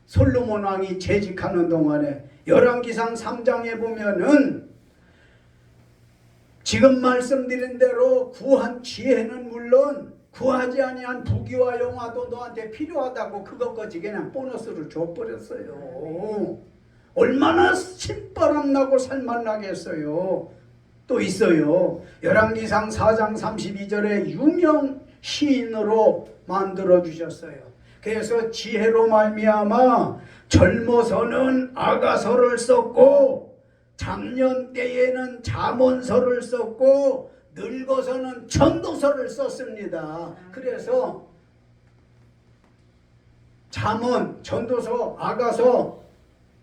솔로몬 왕이 재직하는 동안에 열왕기상 3장에 보면은 지금 말씀드린 대로 구한 지혜는 물론 구하지 아니한 부귀와 영화도 너한테 필요하다고 그것까지 그냥 보너스로 줘버렸어요. 얼마나 신바람 나고 살만 나겠어요. 또 있어요. 열왕기상 4장 32절에 유명 시인으로 만들어 주셨어요. 그래서 지혜로 말미암아 젊어서는 아가서를 썼고 장년 때에는 잠언서를 썼고 늙어서는 전도서를 썼습니다. 그래서 잠언, 전도서, 아가서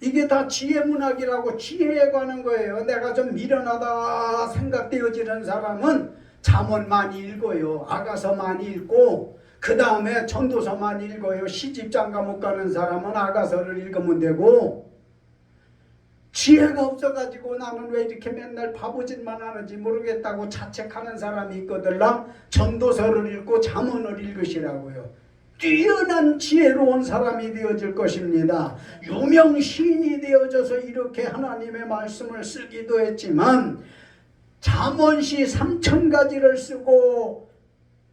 이게 다 지혜문학이라고 지혜에 관한 거예요. 내가 좀 미련하다 생각되어지는 사람은 잠언 많이 읽어요. 아가서 많이 읽고 그 다음에 전도서 많이 읽어요. 시집장가 못 가는 사람은 아가서를 읽으면 되고 지혜가 없어가지고 나는 왜 이렇게 맨날 바보짓만 하는지 모르겠다고 자책하는 사람이 있거들랑 전도서를 읽고 잠언을 읽으시라고요. 뛰어난 지혜로운 사람이 되어질 것입니다. 유명 시인이 되어져서 이렇게 하나님의 말씀을 쓰기도 했지만 잠언시 3,000가지를 쓰고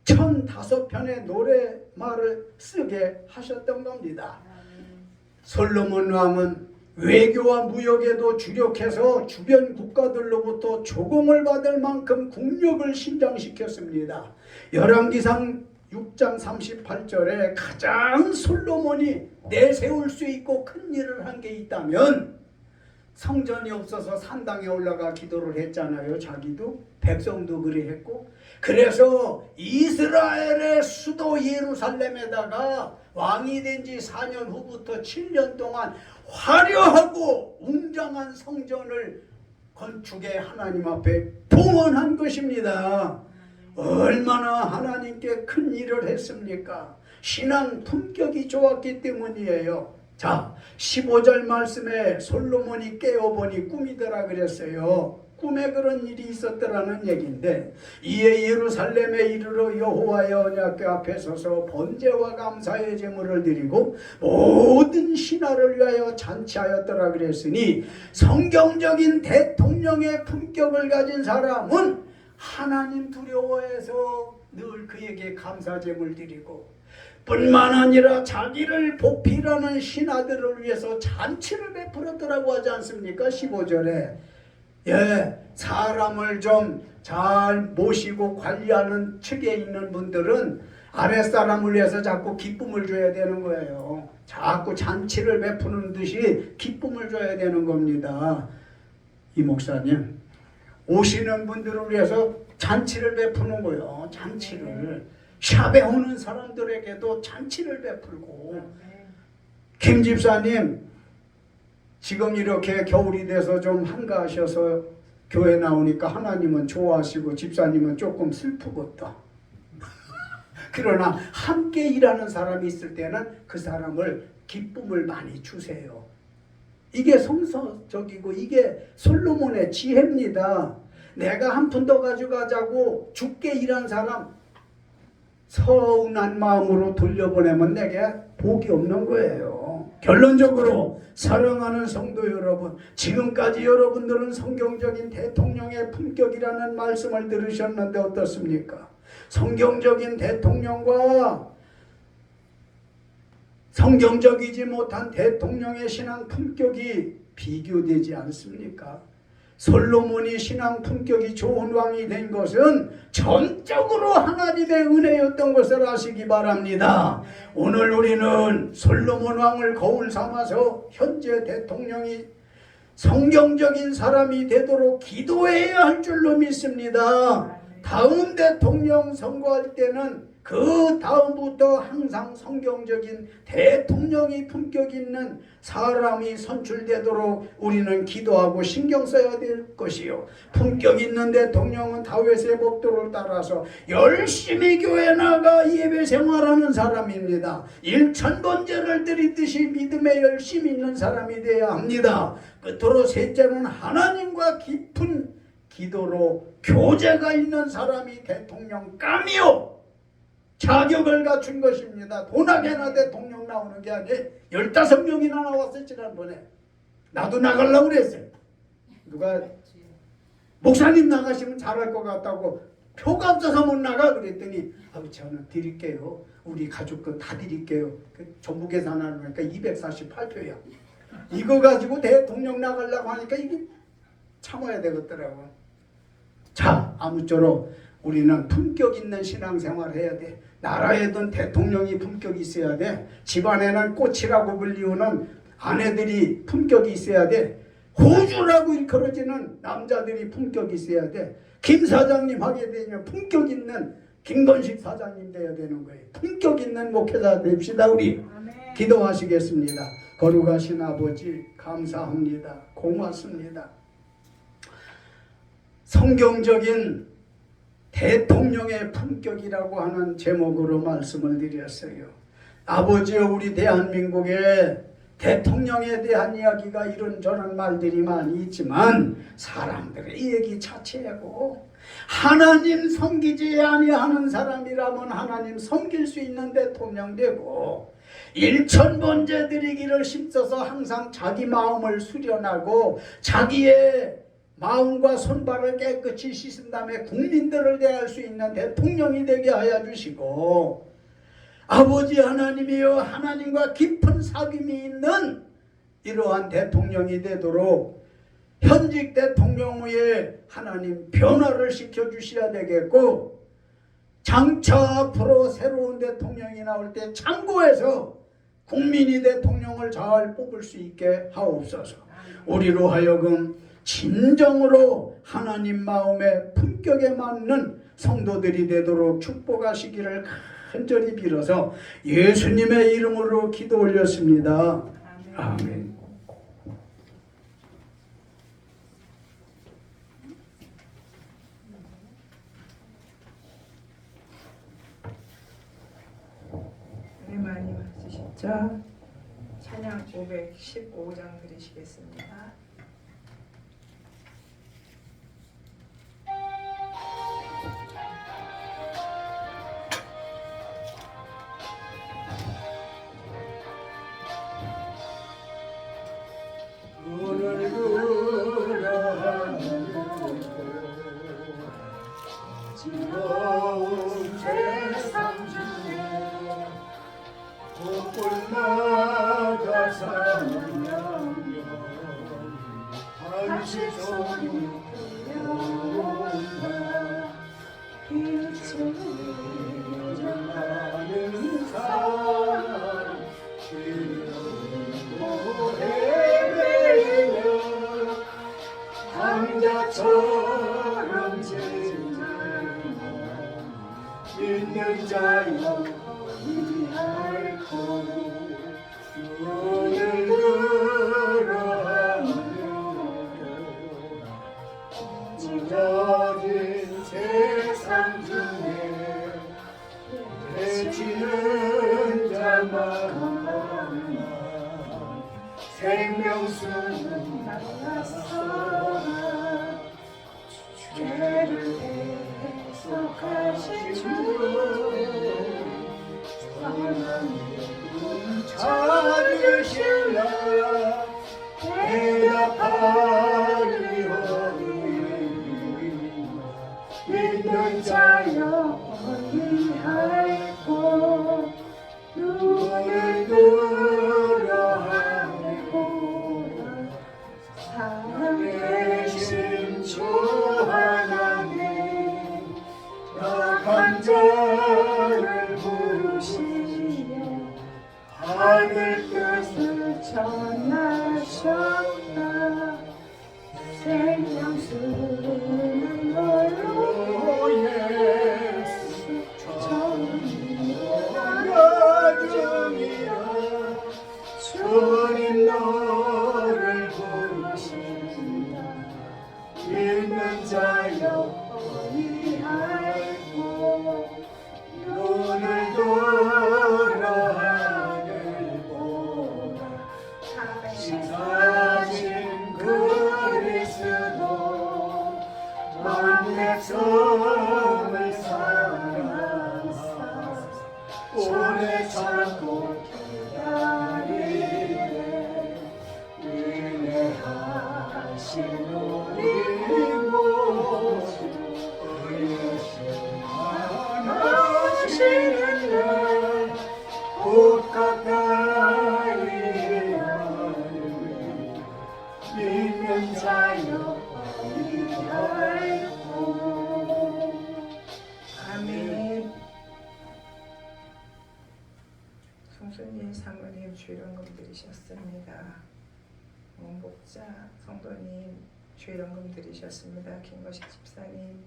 1,005편의 노래말을 쓰게 하셨던 겁니다. 솔로몬 왕은 외교와 무역에도 주력해서 주변 국가들로부터 조공을 받을 만큼 국력을 신장시켰습니다. 열왕기상 6장 38절에 가장 솔로몬이 내세울 수 있고 큰 일을 한 게 있다면 성전이 없어서 산당에 올라가 기도를 했잖아요. 자기도 백성도 그래 했고, 그래서 이스라엘의 수도 예루살렘에다가 왕이 된 지 4년 후부터 7년 동안 화려하고 웅장한 성전을 건축해 하나님 앞에 봉헌한 것입니다. 얼마나 하나님께 큰 일을 했습니까? 신앙 품격이 좋았기 때문이에요. 자, 15절 말씀에 솔로몬이 깨어보니 꿈이더라 그랬어요. 꿈에 그런 일이 있었더라는 얘기인데, 이에 예루살렘에 이르러 여호와의 언약궤 앞에 서서 번제와 감사의 제물을 드리고 모든 신하를 위하여 잔치하였더라 그랬으니, 성경적인 대통령의 품격을 가진 사람은 하나님 두려워해서 늘 그에게 감사 제물 드리고, 뿐만 아니라 자기를 보필하는 신하들을 위해서 잔치를 베풀었더라고 하지 않습니까? 15절에. 예, 사람을 좀 잘 모시고 관리하는 측에 있는 분들은 아랫사람을 위해서 자꾸 기쁨을 줘야 되는 거예요. 자꾸 잔치를 베푸는 듯이 기쁨을 줘야 되는 겁니다. 이 목사님, 오시는 분들을 위해서 잔치를 베푸는 거예요. 잔치를. 샵에 오는 사람들에게도 잔치를 베풀고. 김 집사님, 지금 이렇게 겨울이 돼서 좀 한가하셔서 교회 나오니까 하나님은 좋아하시고 집사님은 조금 슬프겠다. 그러나 함께 일하는 사람이 있을 때는 그 사람을 기쁨을 많이 주세요. 이게 성서적이고 이게 솔로몬의 지혜입니다. 내가 한 푼 더 가져가자고 죽게 일한 사람 서운한 마음으로 돌려보내면 내게 복이 없는 거예요. 결론적으로 사랑하는 성도 여러분, 지금까지 여러분들은 성경적인 대통령의 품격이라는 말씀을 들으셨는데 어떻습니까? 성경적인 대통령과 성경적이지 못한 대통령의 신앙 품격이 비교되지 않습니까? 솔로몬이 신앙 품격이 좋은 왕이 된 것은 전적으로 하나님의 은혜였던 것을 아시기 바랍니다. 오늘 우리는 솔로몬 왕을 거울 삼아서 현재 대통령이 성경적인 사람이 되도록 기도해야 할 줄로 믿습니다. 다음 대통령 선거할 때는 그 다음부터 항상 성경적인 대통령이 품격 있는 사람이 선출되도록 우리는 기도하고 신경 써야 될 것이요. 품격 있는 대통령은 다윗의 법도를 따라서 열심히 교회 나가 예배 생활하는 사람입니다. 1000번제를 드리듯이 믿음에 열심히 있는 사람이 되어야 합니다. 끝으로 셋째는 하나님과 깊은 기도로 교제가 있는 사람이 대통령감이요 자격을 갖춘 것입니다. 도나게나 대통령 나오는 게 아니에요. 15명이나 나왔어요. 지난번에. 나도 나가려고 그랬어요. 누가 목사님 나가시면 잘할 것 같다고 표가 없어서 못 나가 그랬더니 저는 드릴게요. 우리 가족 거 다 드릴게요. 정부 계산하는 거니까 248표야. 이거 가지고 대통령 나가려고 하니까 이게 참아야 되겠더라고. 자, 아무쪼록 우리는 품격 있는 신앙생활을 해야 돼. 나라에든 대통령이 품격이 있어야 돼. 집안에는 꽃이라고 불리우는 아내들이 품격이 있어야 돼. 호주라고 일컬어지는 남자들이 품격이 있어야 돼. 김 사장님 하게 되면 품격 있는 김건식 사장님 돼야 되는 거예요. 품격 있는 목회자 됩시다. 우리 기도하시겠습니다. 거룩하신 아버지 감사합니다. 고맙습니다. 성경적인 대통령의 품격이라고 하는 제목으로 말씀을 드렸어요. 아버지여, 우리 대한민국에 대통령에 대한 이야기가 이런저런 말들이 많이 있지만 사람들의 얘기 자체고, 하나님 섬기지 아니하는 사람이라면 하나님 섬길 수 있는 대통령 되고, 1000번제 드리기를 힘써서 항상 자기 마음을 수련하고 자기의 마음과 손발을 깨끗이 씻은 다음에 국민들을 대할 수 있는 대통령이 되게 하여 주시고, 아버지 하나님이여, 하나님과 깊은 사귐이 있는 이러한 대통령이 되도록 현직 대통령 후에 하나님 변화를 시켜주셔야 되겠고, 장차 앞으로 새로운 대통령이 나올 때 참고해서 국민이 대통령을 잘 뽑을 수 있게 하옵소서. 우리로 하여금 진정으로 하나님 마음의 품격에 맞는 성도들이 되도록 축복하시기를 간절히 빌어서 예수님의 이름으로 기도 올렸습니다. 아멘. 네, 많이 받으셨죠? 찬양 515장 드리시겠습니다. 지금 세상 중에 곳곳마다 사랑하며 당신 손이 들려온다. 빛을 잃어가는 사람 길고 헤매며 강자처럼 믿는 자여 이알고 눈을 들어하며 찢어진 세상 중에 외치는 자만 생명수는 날았어. 죄를 해석하신 주 찾으실라. 대답하리오니 믿는 자여 어디할꼬. 눈을 들어하리고라. 살아계신 주 하나님 약한 자를 부르시며 하늘 뜻을 전하셨다. 생명수는 너로 예수 정리가 중이라. 주님 너를 부르신다. 믿는 자여 어디할꼬. 눈을 들어 보라. 사신 그리스도 만백성을 사랑하사 오래 참고 기다리네. 인내하신 우리 모두 하시는 날 곧 가까이 하니 믿는 자여 어디할꼬. 아멘. 성수님, 사모님 주일원금 드리셨습니다. 목자, 성도님 주일원금 드리셨습니다. 김거식 집사님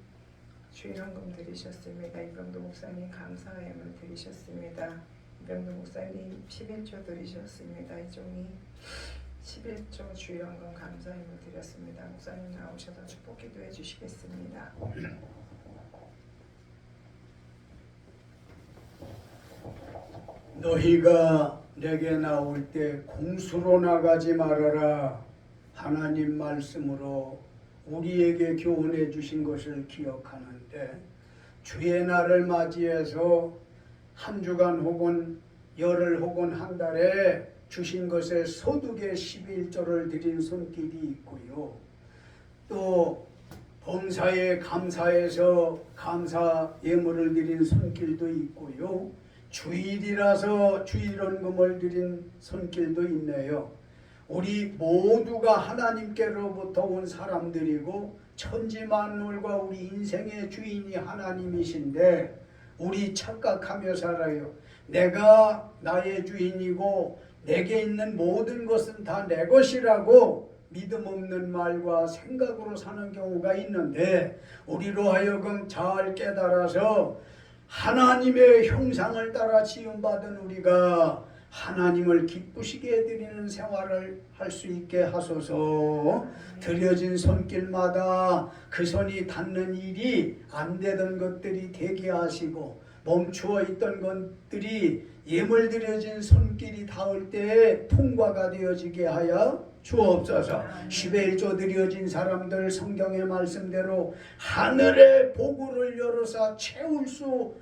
주일원금 드리셨습니다. 이병도 목사님 감사의 예물 드리셨습니다. 이병도 목사님 11조 드리셨습니다. 이종이 11조 주일원금 감사의 예물 드렸습니다. 목사님 나오셔서 축복 기도해 주시겠습니다. 너희가 내게 나올 때 공수로 나가지 말아라. 하나님 말씀으로 우리에게 교훈해 주신 것을 기억하는데, 주의 날을 맞이해서 한 주간 혹은 열흘 혹은 한 달에 주신 것에 소득의 11조를 드린 손길이 있고요. 또 범사에 감사해서 감사 예물을 드린 손길도 있고요. 주일이라서 주일원금을 드린 손길도 있네요. 우리 모두가 하나님께로부터 온 사람들이고 천지 만물과 우리 인생의 주인이 하나님이신데 우리 착각하며 살아요. 내가 나의 주인이고 내게 있는 모든 것은 다 내 것이라고 믿음 없는 말과 생각으로 사는 경우가 있는데 우리로 하여금 잘 깨달아서 하나님의 형상을 따라 지음받은 우리가 하나님을 기쁘시게 해드리는 생활을 할 수 있게 하소서. 들여진 손길마다 그 손이 닿는 일이 안 되던 것들이 되게 하시고 멈추어 있던 것들이 예물 들여진 손길이 닿을 때에 통과가 되어지게 하여 주옵소서. 10의 1조 드려진 사람들 성경의 말씀대로 하늘의 보구를 열어서 채울 수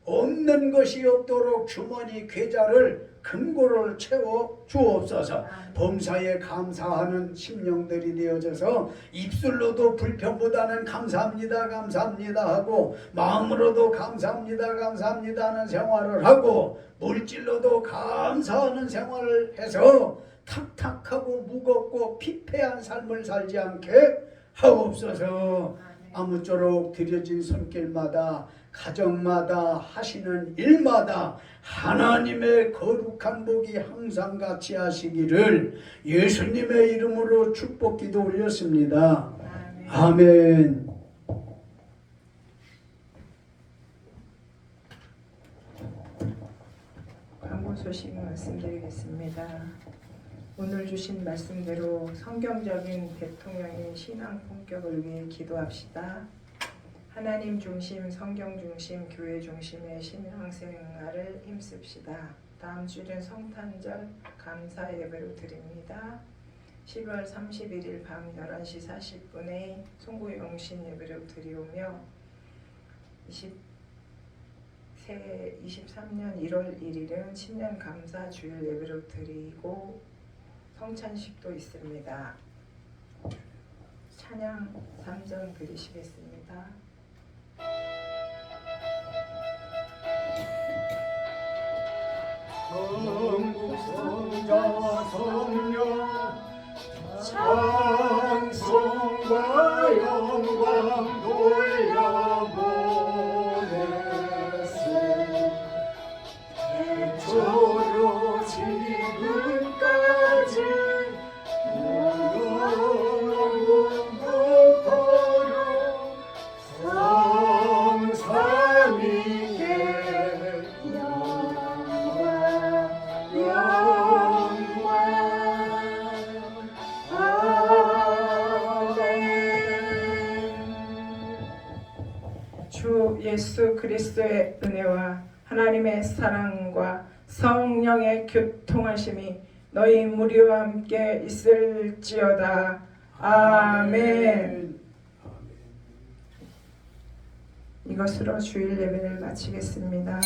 없는 것이 없도록 주머니 계좌를 금고를 채워 주옵소서. 범사에 감사하는 심령들이 되어져서 입술로도 불평보다는 감사합니다 감사합니다 하고 마음으로도 감사합니다 감사합니다 하는 생활을 하고 물질로도 감사하는 생활을 해서 탁탁하고 무겁고 피폐한 삶을 살지 않게 하옵소서. 아무쪼록 들여진 손길마다 가정마다 하시는 일마다 하나님의 거룩한 복이 항상 같이 하시기를 예수님의 이름으로 축복 기도 올렸습니다. 아멘. 광고 소식 말씀드리겠습니다. 오늘 주신 말씀대로 성경적인 대통령의 신앙 품격을 위해 기도합시다. 하나님 중심, 성경 중심, 교회 중심의 신앙생활을 힘씁시다. 다음 주일은 성탄절 감사 예배로 드립니다. 12월 31일 밤 11시 40분에 송구영신 예배로 드리오며 23년 1월 1일은 신년 감사 주일 예배로 드리고 성찬식도 있습니다. 찬양 3전 드리시겠습니다. 성부 성자 성령 찬송과 영광 돌려보내세 태초로 지금까지 무궁무토록 성삼위께 주 예수 그리스도의 은혜와 하나님의 사랑과 성령의 교통하심이 너희 무리와 함께 있을지어다. 아멘. 이것으로 주일 예배를 마치겠습니다.